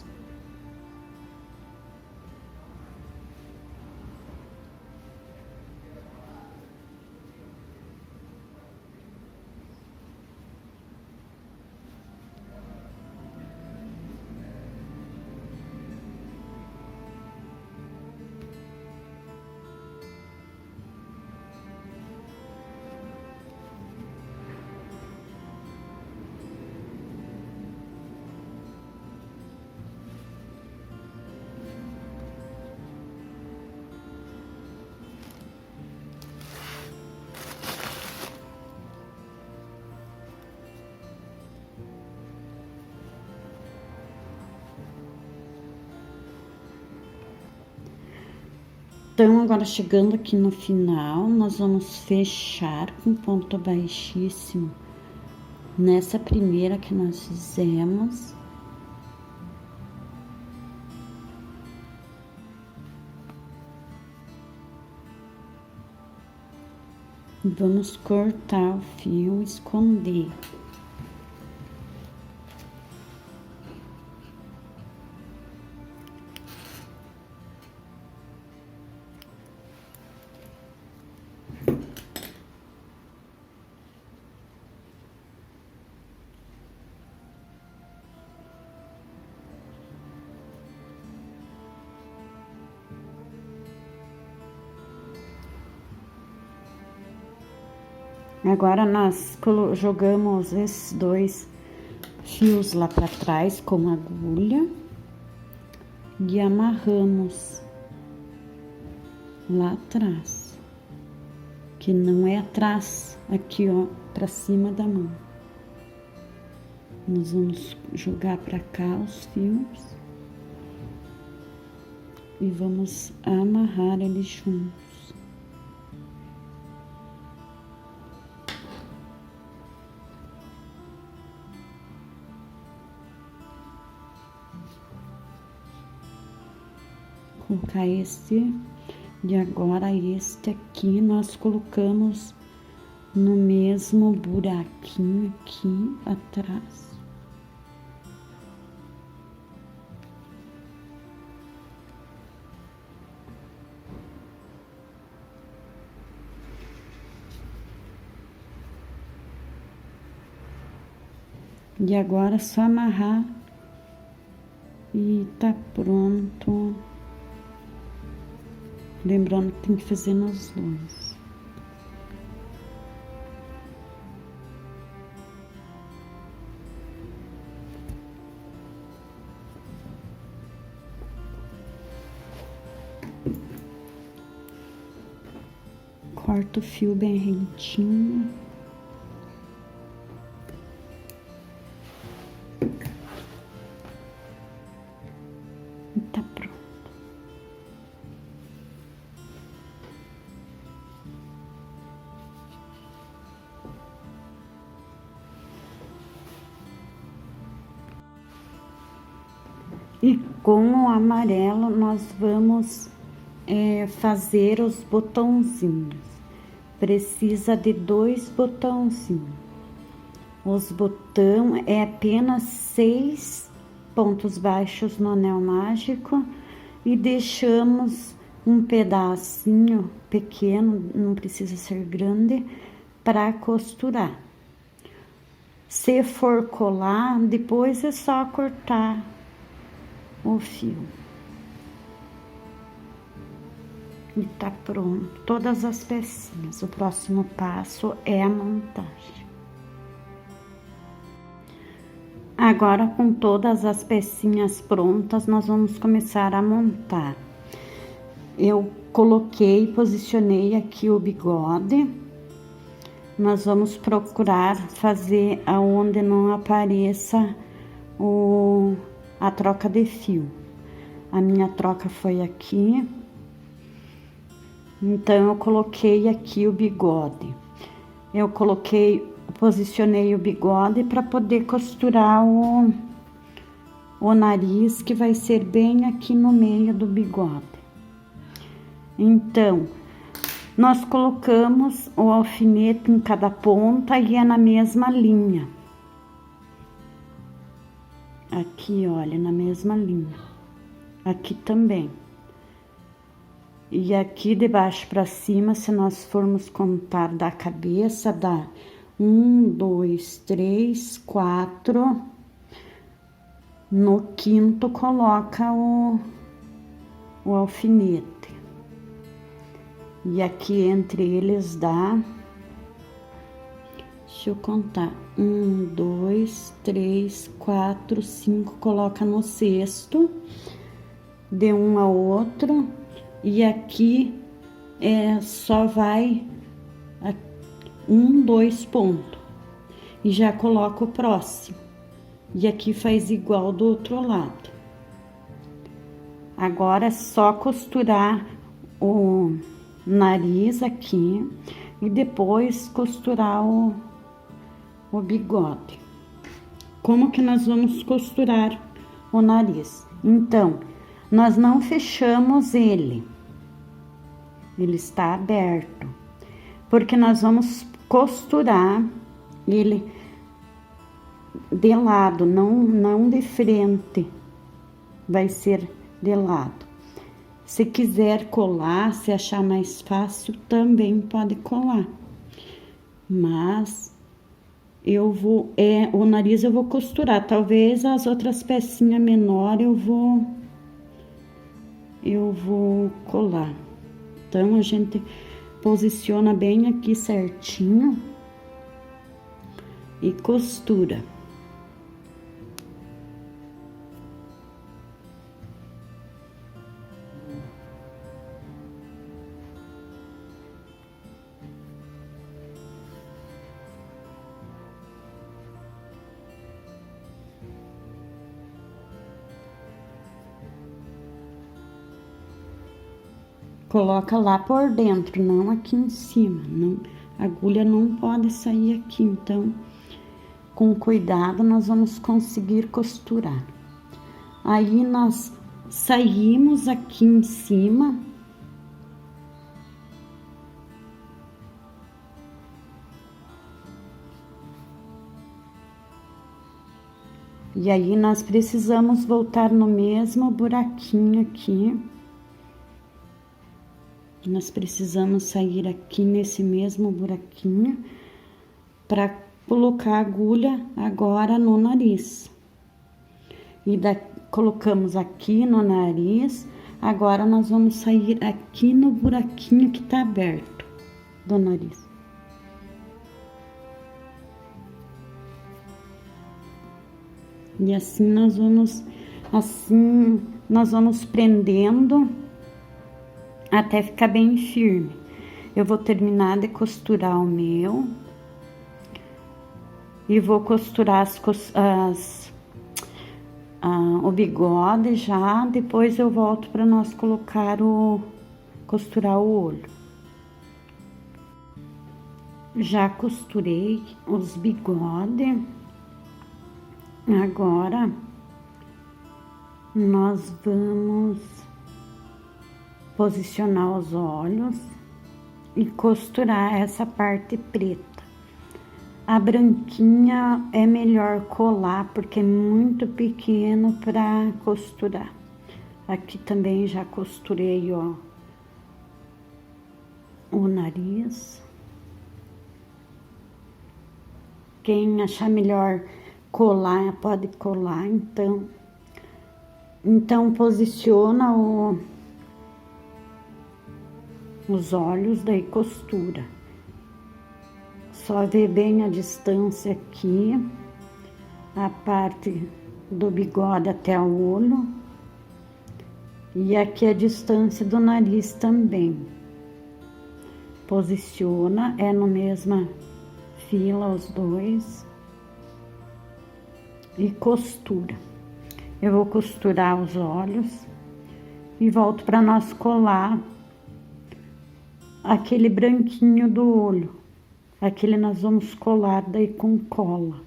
Então, agora chegando aqui no final, nós vamos fechar com ponto baixíssimo nessa primeira que nós fizemos. Vamos cortar o fio, esconder. Agora nós jogamos esses 2 fios lá para trás com agulha e amarramos lá atrás, que não é atrás, aqui ó, para cima da mão. Nós vamos jogar para cá os fios e vamos amarrar eles juntos. Colocar este e agora este aqui nós colocamos no mesmo buraquinho aqui atrás. E agora é só amarrar e tá pronto. Lembrando que tem que fazer nos dois. Corta o fio bem rentinho. E tá pronto. E com o amarelo nós vamos fazer os botãozinhos. Precisa de 2 botãozinhos. Os botões é apenas 6 pontos baixos no anel mágico e deixamos um pedacinho pequeno, não precisa ser grande, para costurar. Se for colar, depois é só cortar o fio. E tá pronto todas as pecinhas. O próximo passo é a montagem. Agora, com todas as pecinhas prontas, nós vamos começar a montar. Eu coloquei, posicionei aqui o bigode. Nós vamos procurar fazer aonde não apareça a troca de fio. A minha troca foi aqui. Então, eu coloquei aqui o bigode. Eu posicionei o bigode para poder costurar o nariz, que vai ser bem aqui no meio do bigode. Então, nós colocamos o alfinete em cada ponta e é na mesma linha. Aqui, olha, na mesma linha. Aqui também. E aqui de baixo para cima, se nós formos contar da cabeça, dá 1, 2, 3, 4. No quinto, coloca o alfinete. E aqui entre eles dá, deixa eu contar, 1, 2, 3, 4, 5, coloca no sexto, de um ao outro. E aqui só vai 1, 2 pontos. E já coloca o próximo. E aqui faz igual do outro lado. Agora é só costurar o nariz aqui. E depois costurar o bigode. Como que nós vamos costurar o nariz? Então, nós não fechamos ele. Ele está aberto, porque nós vamos costurar ele de lado, não de frente, vai ser de lado. Se quiser colar, se achar mais fácil, também pode colar. Mas o nariz eu vou costurar, talvez as outras pecinhas menores eu vou colar. Então, a gente posiciona bem aqui certinho e costura. Coloca lá por dentro, não aqui em cima. Não, a agulha não pode sair aqui, então, com cuidado, nós vamos conseguir costurar. Aí, nós saímos aqui em cima. E aí, nós precisamos voltar no mesmo buraquinho aqui. Nós precisamos sair aqui nesse mesmo buraquinho para colocar a agulha agora no nariz. E colocamos aqui no nariz. Agora nós vamos sair aqui no buraquinho que tá aberto do nariz. E assim nós vamos prendendo até ficar bem firme. Eu vou terminar de costurar o meu e vou costurar o bigode já. Depois eu volto para nós costurar o olho. Já costurei os bigodes. Agora nós vamos posicionar os olhos e costurar essa parte preta. A branquinha é melhor colar porque é muito pequeno para costurar. Aqui também já costurei, ó, o nariz. Quem achar melhor colar, pode colar, então posiciona os olhos, daí costura. Só vê bem a distância aqui, a parte do bigode até o olho. E aqui a distância do nariz também. Posiciona, é no mesma fila os dois. E costura. Eu vou costurar os olhos e volto para nós colar aquele branquinho do olho. Aquele nós vamos colar daí com cola.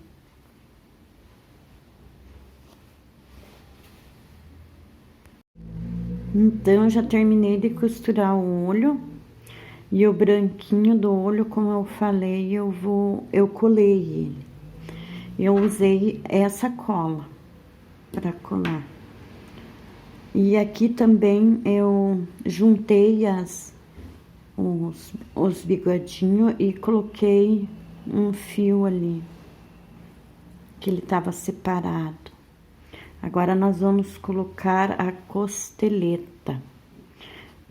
Então, já terminei de costurar o olho. E o branquinho do olho, como eu falei, eu colei ele. Eu usei essa cola para colar. E aqui também eu juntei os bigodinhos e coloquei um fio ali, que ele tava separado. Agora nós vamos colocar a costeleta.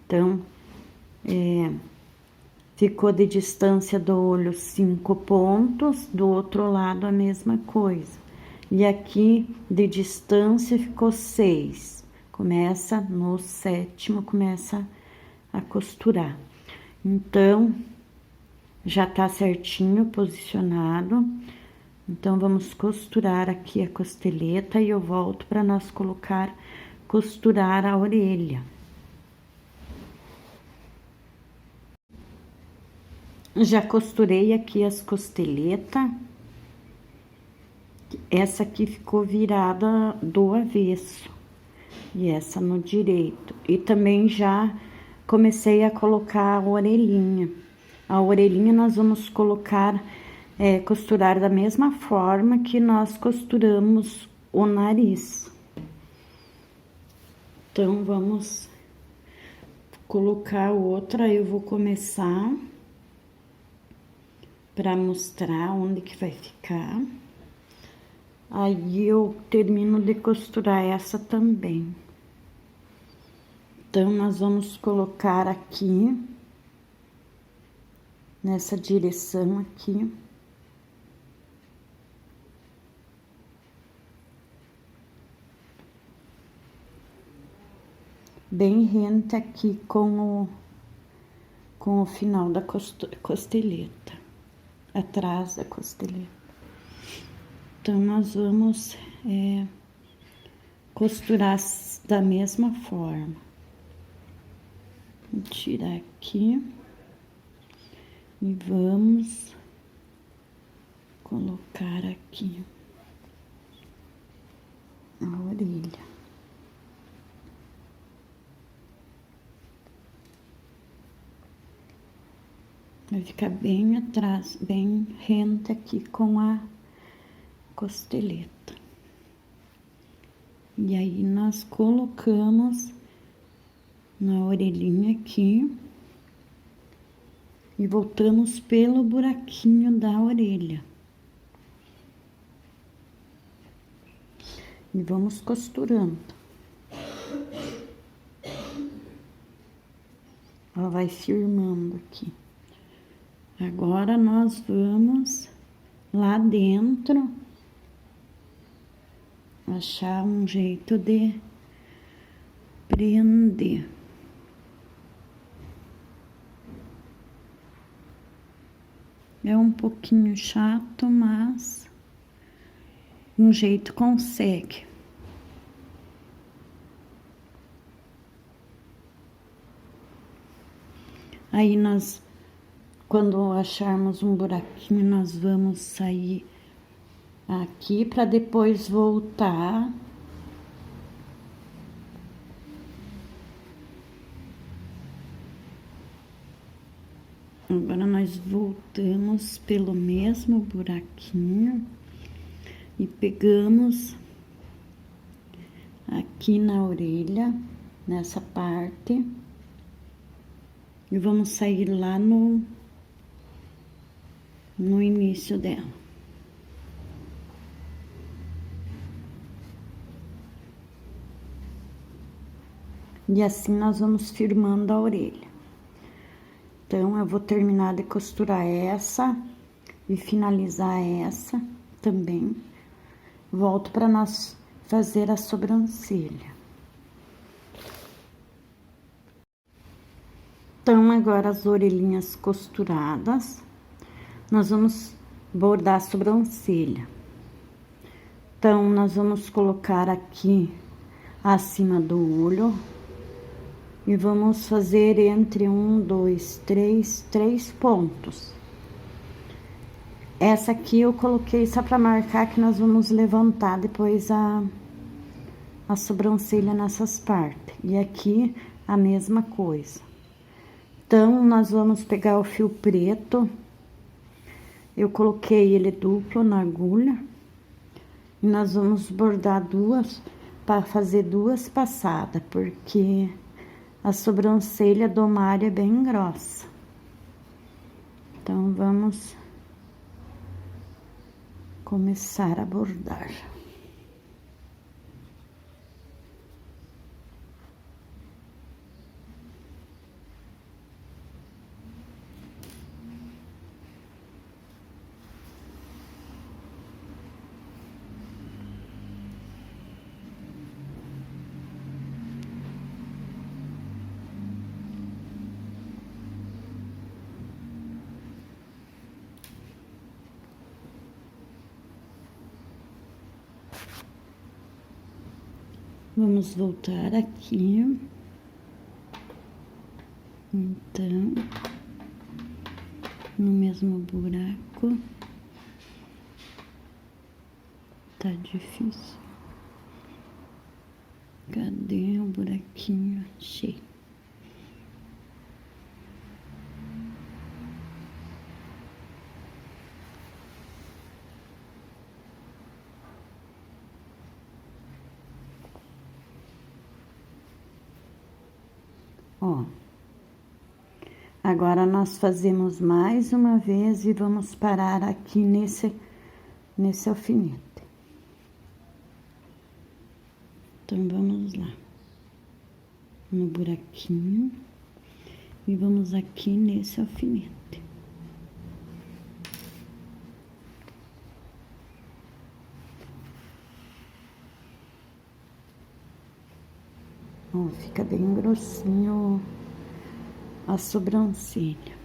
Então, ficou de distância do olho 5 pontos, do outro lado a mesma coisa. E aqui de distância ficou 6. Começa no 7º, começa a costurar. Então, já tá certinho posicionado. Então, vamos costurar aqui a costeleta e eu volto para nós costurar a orelha. Já costurei aqui as costeletas. Essa aqui ficou virada do avesso. E essa no direito. E também já comecei a colocar a orelhinha. A orelhinha nós vamos costurar da mesma forma que nós costuramos o nariz. Então, vamos colocar outra. Eu vou começar para mostrar onde que vai ficar. Aí, eu termino de costurar essa também. Então, nós vamos colocar aqui, nessa direção aqui. Bem rente aqui com o final da costeleta, atrás da costeleta. Então, nós vamos costurar da mesma forma. Vou tirar aqui e vamos colocar aqui a orelha. Vai ficar bem atrás, bem rente aqui com a costeleta. E aí, nós colocamos na orelhinha aqui e voltamos pelo buraquinho da orelha. E vamos costurando. Ela vai firmando aqui. Agora nós vamos lá dentro achar um jeito de prender. É um pouquinho chato, mas um jeito consegue. Aí nós, quando acharmos um buraquinho, nós vamos sair aqui para depois voltar. Agora nós voltamos pelo mesmo buraquinho e pegamos aqui na orelha, nessa parte, e vamos sair lá no início dela. E assim nós vamos firmando a orelha. Então, eu vou terminar de costurar essa e finalizar essa também. Volto para nós fazer a sobrancelha. Então, agora as orelhinhas costuradas, nós vamos bordar a sobrancelha. Então, nós vamos colocar aqui acima do olho. E vamos fazer entre 1, 2, 3 pontos. Essa aqui eu coloquei só pra marcar que nós vamos levantar depois a sobrancelha nessas partes. E aqui a mesma coisa. Então, nós vamos pegar o fio preto. Eu coloquei ele duplo na agulha. E nós vamos bordar duas, para fazer duas passadas, porque a sobrancelha do Mário é bem grossa. Então, vamos começar a bordar. Vamos voltar aqui. Então, no mesmo buraco. Tá difícil. Cadê o buraquinho? Achei. Ó, agora nós fazemos mais uma vez e vamos parar aqui nesse alfinete. Então, vamos lá. No buraquinho e vamos aqui nesse alfinete. Ó, fica bem grossinho a sobrancelha.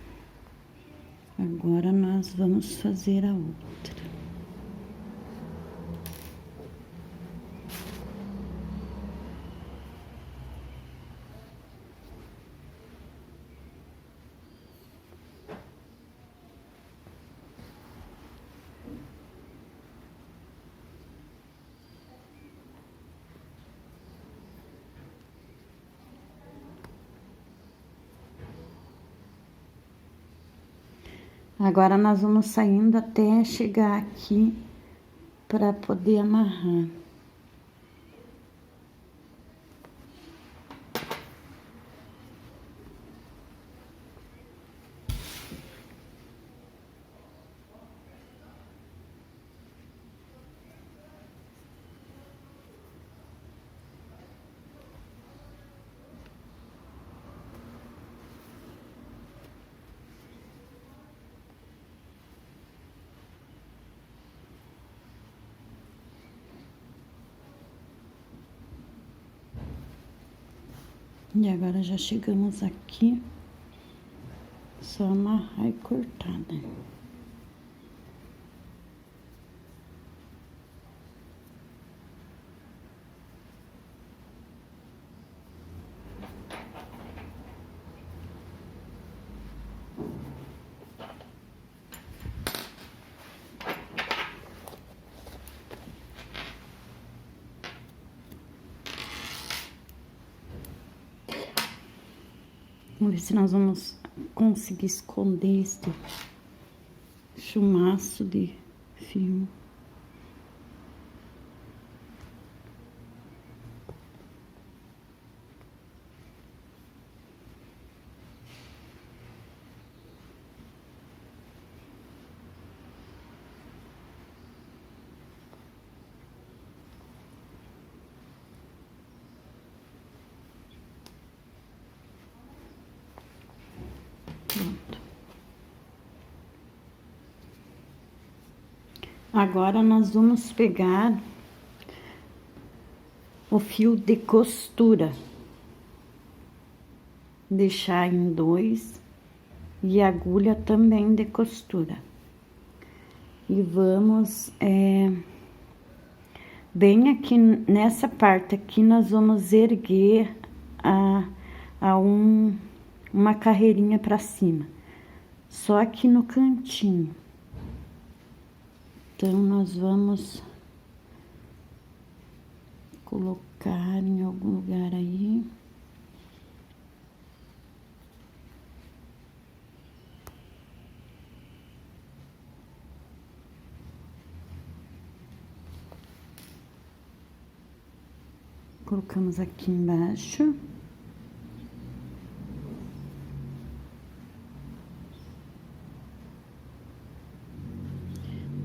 Agora nós vamos fazer a outra. Agora, nós vamos saindo até chegar aqui para poder amarrar. E agora já chegamos aqui, só amarrar e cortar, né? Vamos ver se nós vamos conseguir esconder esse chumaço de fio. Pronto. Agora nós vamos pegar o fio de costura, deixar em 2 e a agulha também de costura. E vamos, bem aqui nessa parte aqui, nós vamos erguer uma carreirinha pra cima, só aqui no cantinho. Então, nós vamos colocar em algum lugar aí. Colocamos aqui embaixo.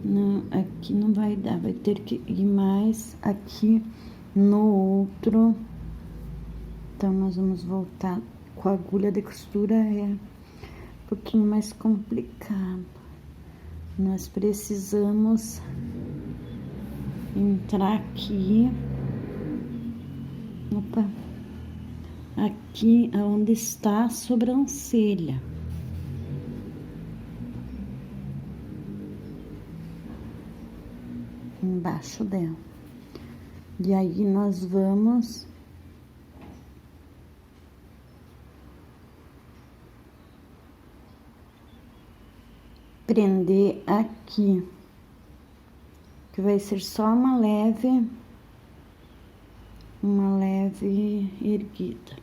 Não, aqui não vai dar, vai ter que ir mais aqui no outro. Então, nós vamos voltar com a agulha de costura, é um pouquinho mais complicado. Nós precisamos entrar aqui. Opa, aqui onde está a sobrancelha. Embaixo dela. E aí nós vamos prender aqui, que vai ser só uma leve erguida.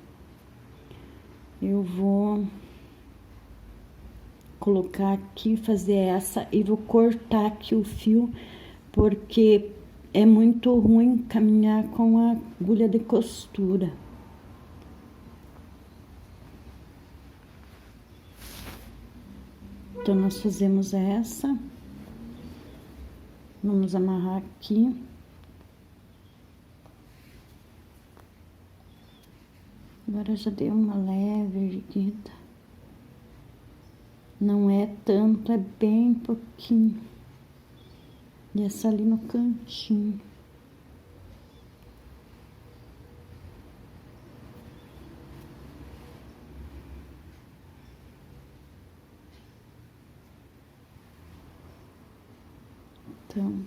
Eu vou colocar aqui, fazer essa e vou cortar aqui o fio, porque é muito ruim caminhar com a agulha de costura. Então, nós fazemos essa. Vamos amarrar aqui. Agora já deu uma leve erguida. Não é tanto, é bem pouquinho. E essa ali no cantinho. Então,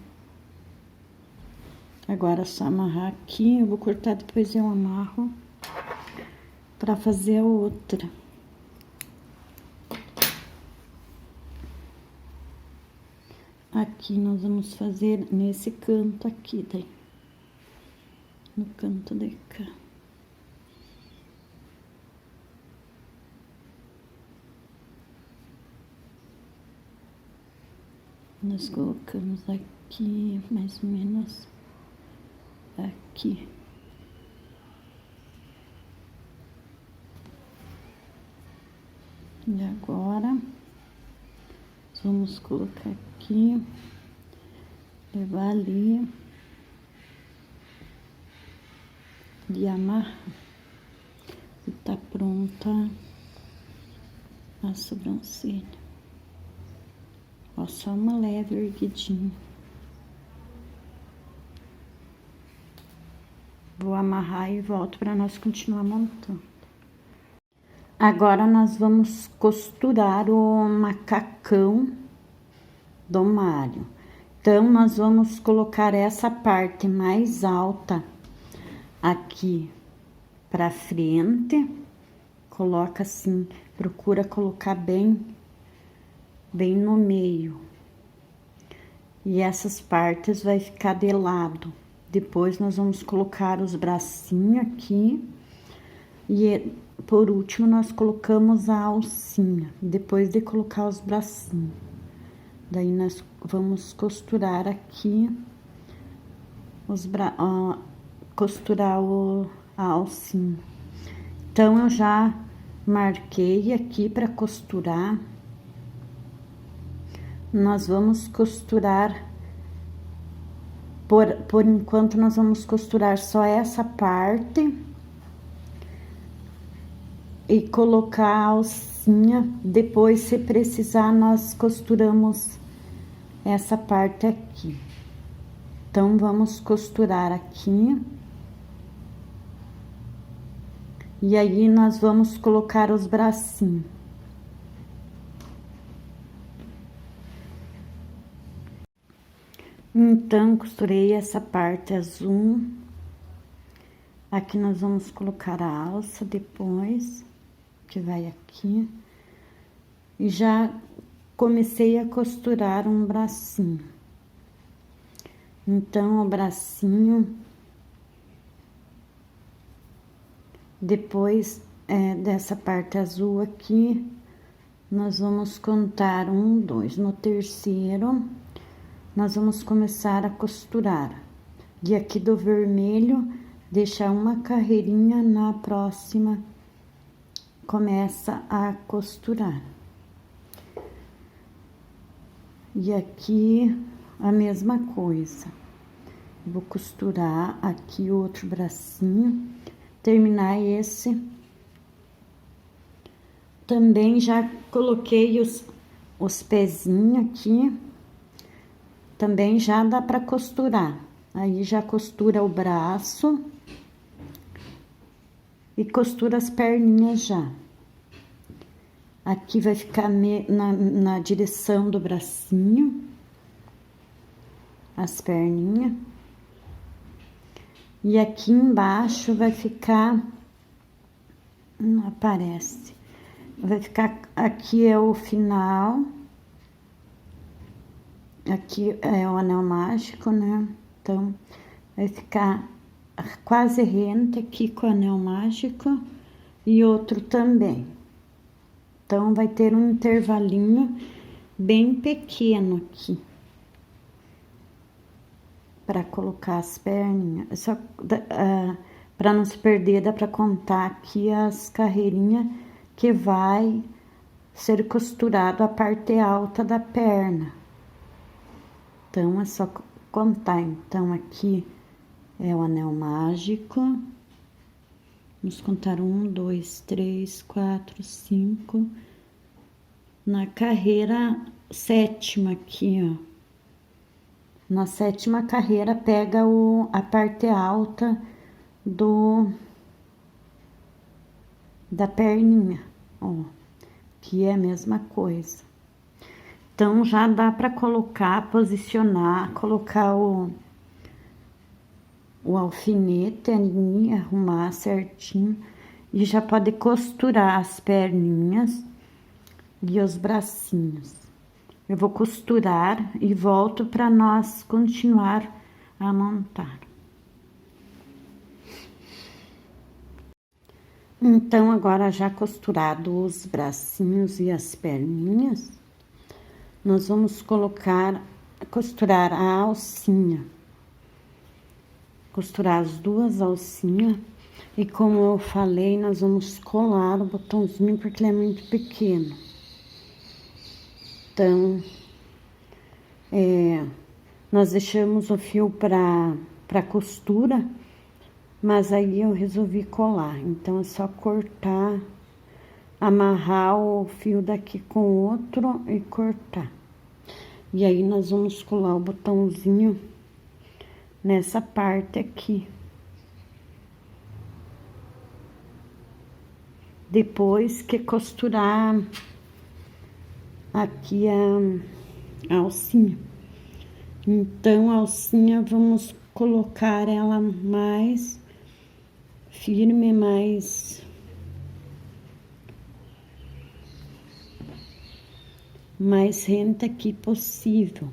agora é só amarrar aqui. Eu vou cortar, depois eu amarro pra fazer a outra. Aqui nós vamos fazer nesse canto aqui, daí. No canto de cá. Nós colocamos aqui, mais ou menos aqui. E agora, vamos colocar aqui, levar ali e amarrar. E tá pronta a sobrancelha. Ó, só uma leve erguidinha. Vou amarrar e volto para nós continuar montando. Agora nós vamos costurar o macacão do Mário. Então, nós vamos colocar essa parte mais alta aqui pra frente. Coloca assim, procura colocar bem no meio. E essas partes vai ficar de lado. Depois, nós vamos colocar os bracinhos aqui. E por último, nós colocamos a alcinha. Depois de colocar os bracinhos. Daí, nós vamos costurar aqui costurar a alcinha. Então, eu já marquei aqui para costurar. Nós vamos costurar, por enquanto, nós vamos costurar só essa parte e colocar a alcinha. Depois, se precisar, nós costuramos essa parte aqui. Então, vamos costurar aqui. E aí, nós vamos colocar os bracinhos. Então, costurei essa parte azul. Aqui nós vamos colocar a alça depois, que vai aqui. E já comecei a costurar um bracinho. Então, o bracinho, depois dessa parte azul aqui, nós vamos contar 1, 2. No terceiro, nós vamos começar a costurar. E aqui do vermelho, deixa uma carreirinha, na próxima, começa a costurar. E aqui, a mesma coisa. Vou costurar aqui outro bracinho, terminar esse. Também já coloquei os pezinhos aqui. Também já dá pra costurar. Aí, já costura o braço. E costura as perninhas já. Aqui vai ficar na direção do bracinho. As perninhas. E aqui embaixo vai ficar... Não aparece. Vai ficar... Aqui é o final. Aqui é o anel mágico, né? Então, vai ficar quase rente aqui com o anel mágico. E outro também. Então, vai ter um intervalinho bem pequeno aqui. Para colocar as perninhas. Só para não se perder, dá para contar aqui as carreirinhas que vai ser costurado a parte alta da perna. Então, é só contar. Então, aqui é o anel mágico. Vamos contar 1, 2, 3, 4, 5. Na carreira 7ª aqui, ó. Na 7ª carreira, pega a parte alta da perninha, ó. Que é a mesma coisa. Então, já dá pra colocar, posicionar, colocar o alfinete ali, arrumar certinho. E já pode costurar as perninhas e os bracinhos. Eu vou costurar e volto para nós continuar a montar. Então, agora já costurado os bracinhos e as perninhas, nós vamos costurar a alcinha. Costurar as duas alcinhas. E como eu falei, nós vamos colar o botãozinho porque ele é muito pequeno. Então, nós deixamos o fio para costura, mas aí eu resolvi colar. Então, é só cortar, amarrar o fio daqui com o outro e cortar. E aí, nós vamos colar o botãozinho nessa parte aqui. depois que costurar aqui a alcinha. Então, a alcinha, vamos colocar ela mais firme, mais rente aqui possível.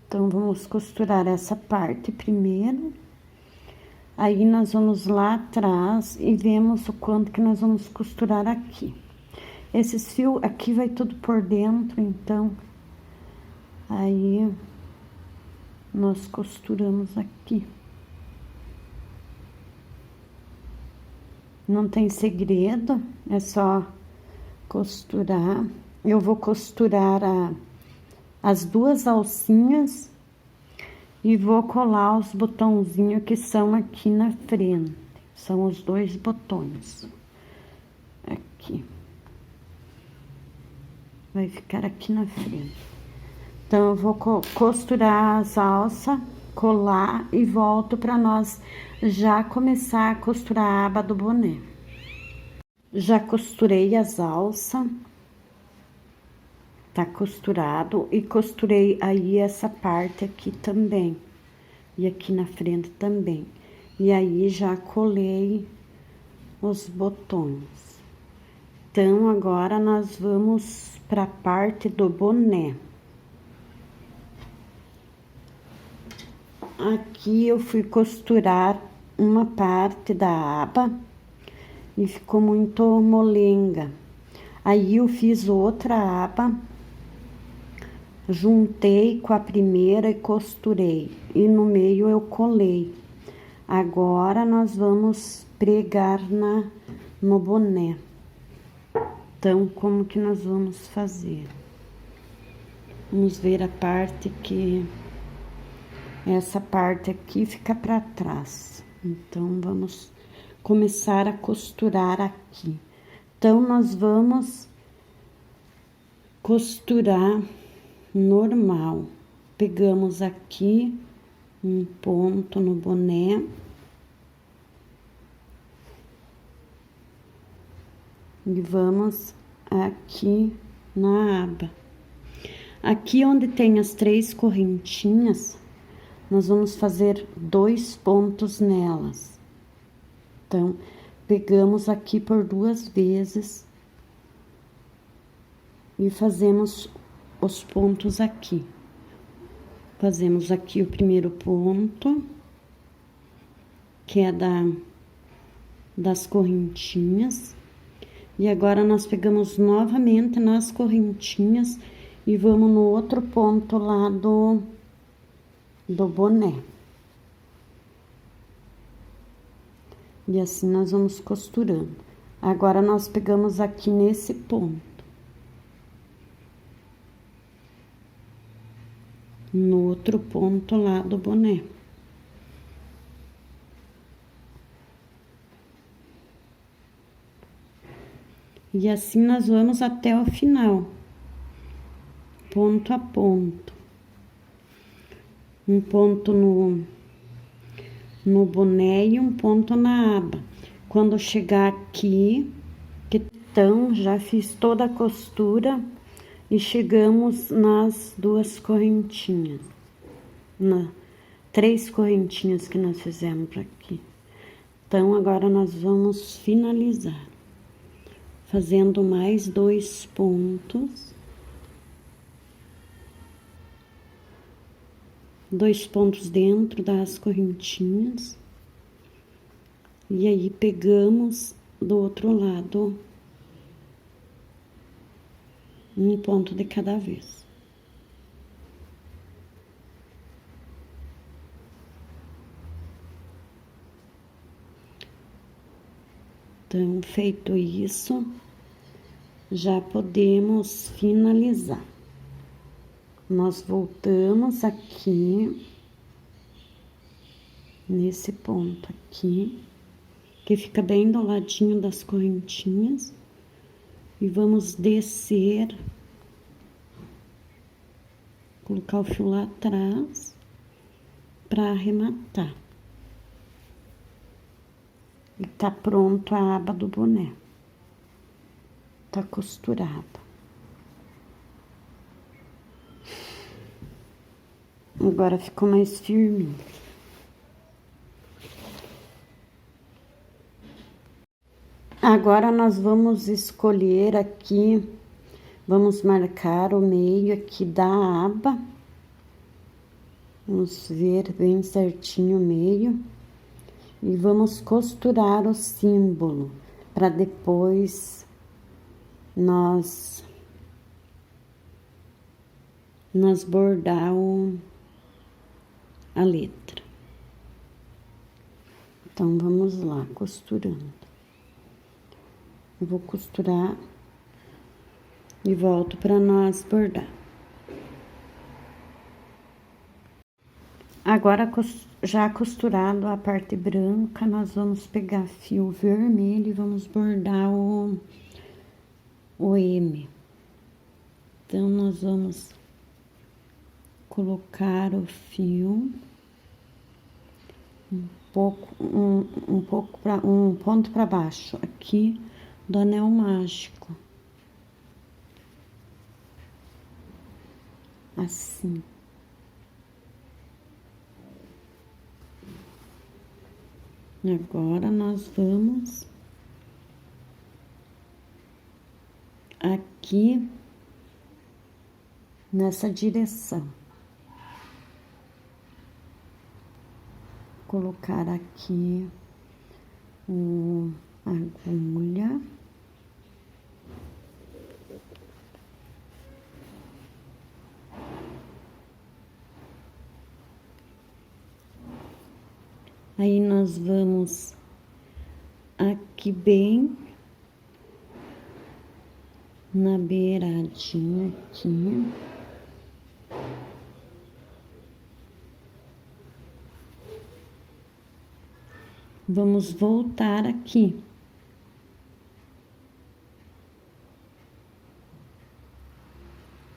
Então, vamos costurar essa parte primeiro. Aí, nós vamos lá atrás e vemos o quanto que nós vamos costurar aqui. Esses fios aqui vai tudo por dentro, então, aí, nós costuramos aqui. Não tem segredo, é só costurar. Eu vou costurar as duas alcinhas e vou colar os botãozinhos que são aqui na frente. São os 2 botões. Aqui. Vai ficar aqui na frente. Então, eu vou costurar as alças, colar e volto para nós já começar a costurar a aba do boné. Já costurei as alças. Tá costurado e costurei aí essa parte aqui também. E aqui na frente também. E aí, já colei os botões. Então, agora nós vamos para a parte do boné. Aqui eu fui costurar uma parte da aba e ficou muito molenga. Aí eu fiz outra aba, juntei com a primeira e costurei. E no meio eu colei. Agora nós vamos pregar no boné. Então, como que nós vamos fazer? Vamos ver a parte que... Essa parte aqui fica para trás. Então, vamos começar a costurar aqui. Então, nós vamos costurar normal. Pegamos aqui um ponto no boné. E vamos aqui na aba. Aqui onde tem as 3 correntinhas, nós vamos fazer 2 pontos nelas. Então, pegamos aqui por 2 vezes e fazemos os pontos aqui. Fazemos aqui o primeiro ponto, que é das correntinhas. E agora, nós pegamos novamente nas correntinhas e vamos no outro ponto lá do boné. E assim nós vamos costurando. Agora, nós pegamos aqui nesse ponto. No outro ponto lá do boné. E assim nós vamos até o final, ponto a ponto. Um ponto no boné e um ponto na aba. Quando chegar aqui, então, já fiz toda a costura e chegamos nas 2 correntinhas. 3 correntinhas que nós fizemos por aqui. Então, agora nós vamos finalizar. Fazendo mais 2 pontos. 2 pontos dentro das correntinhas. E aí, pegamos do outro lado um ponto de cada vez. Então, feito isso, já podemos finalizar. Nós voltamos aqui, nesse ponto aqui, que fica bem do ladinho das correntinhas, e vamos descer, colocar o fio lá atrás, para arrematar. E tá pronto a aba do boné. Tá costurada. Agora ficou mais firme. Agora nós vamos escolher aqui, vamos marcar o meio aqui da aba. Vamos ver bem certinho o meio. E vamos costurar o símbolo, para depois nós bordar a letra. Então, vamos lá, costurando. Eu vou costurar e volto para nós bordar. Agora, já costurado a parte branca, nós vamos pegar fio vermelho e vamos bordar o M. Então, nós vamos colocar o fio um ponto para baixo aqui do anel mágico, assim. Agora nós vamos aqui nessa direção. Colocar aqui a agulha. Aí nós vamos aqui bem na beiradinha aqui. Vamos voltar aqui.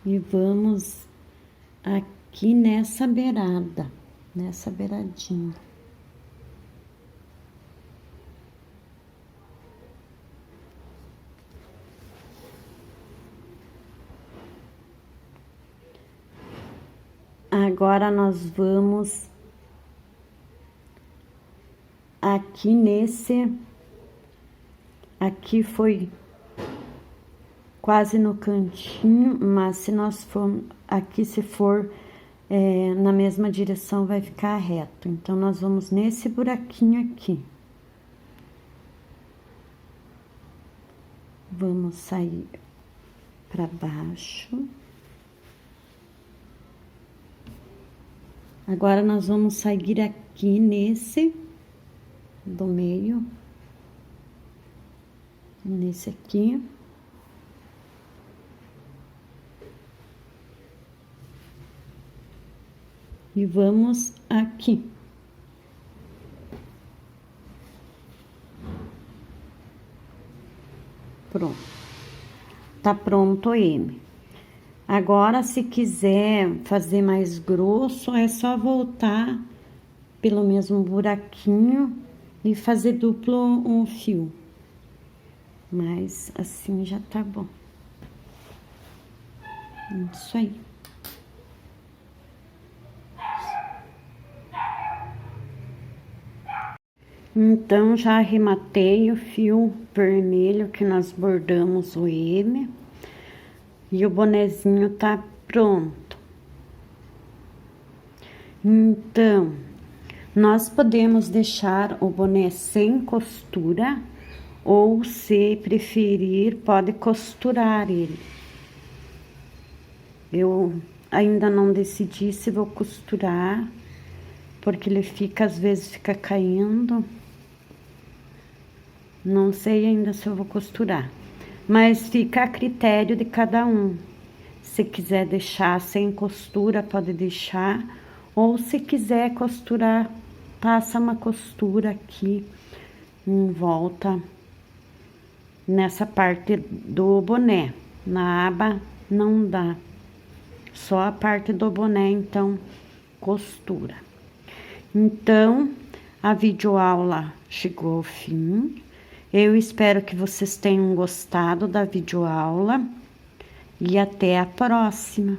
E vamos aqui nessa beirada, nessa beiradinha. Agora nós vamos aqui aqui foi quase no cantinho, mas se nós formos aqui, se for na mesma direção, vai ficar reto. Então, nós vamos nesse buraquinho aqui. Vamos sair para baixo. Agora, nós vamos sair aqui nesse do meio, nesse aqui. E vamos aqui. Pronto. Tá pronto o M. Agora, se quiser fazer mais grosso, é só voltar pelo mesmo buraquinho e fazer duplo um fio. Mas assim já tá bom. Isso aí. Então, já arrematei o fio vermelho que nós bordamos o M. E o bonezinho tá pronto. Então, nós podemos deixar o boné sem costura, ou se preferir, pode costurar ele. Eu ainda não decidi se vou costurar, porque ele fica, às vezes, fica caindo. Não sei ainda se eu vou costurar. Mas fica a critério de cada um. Se quiser deixar sem costura, pode deixar. Ou se quiser costurar, passa uma costura aqui em volta, nessa parte do boné. Na aba não dá. Só a parte do boné, então, costura. Então, a videoaula chegou ao fim. Eu espero que vocês tenham gostado da videoaula e até a próxima.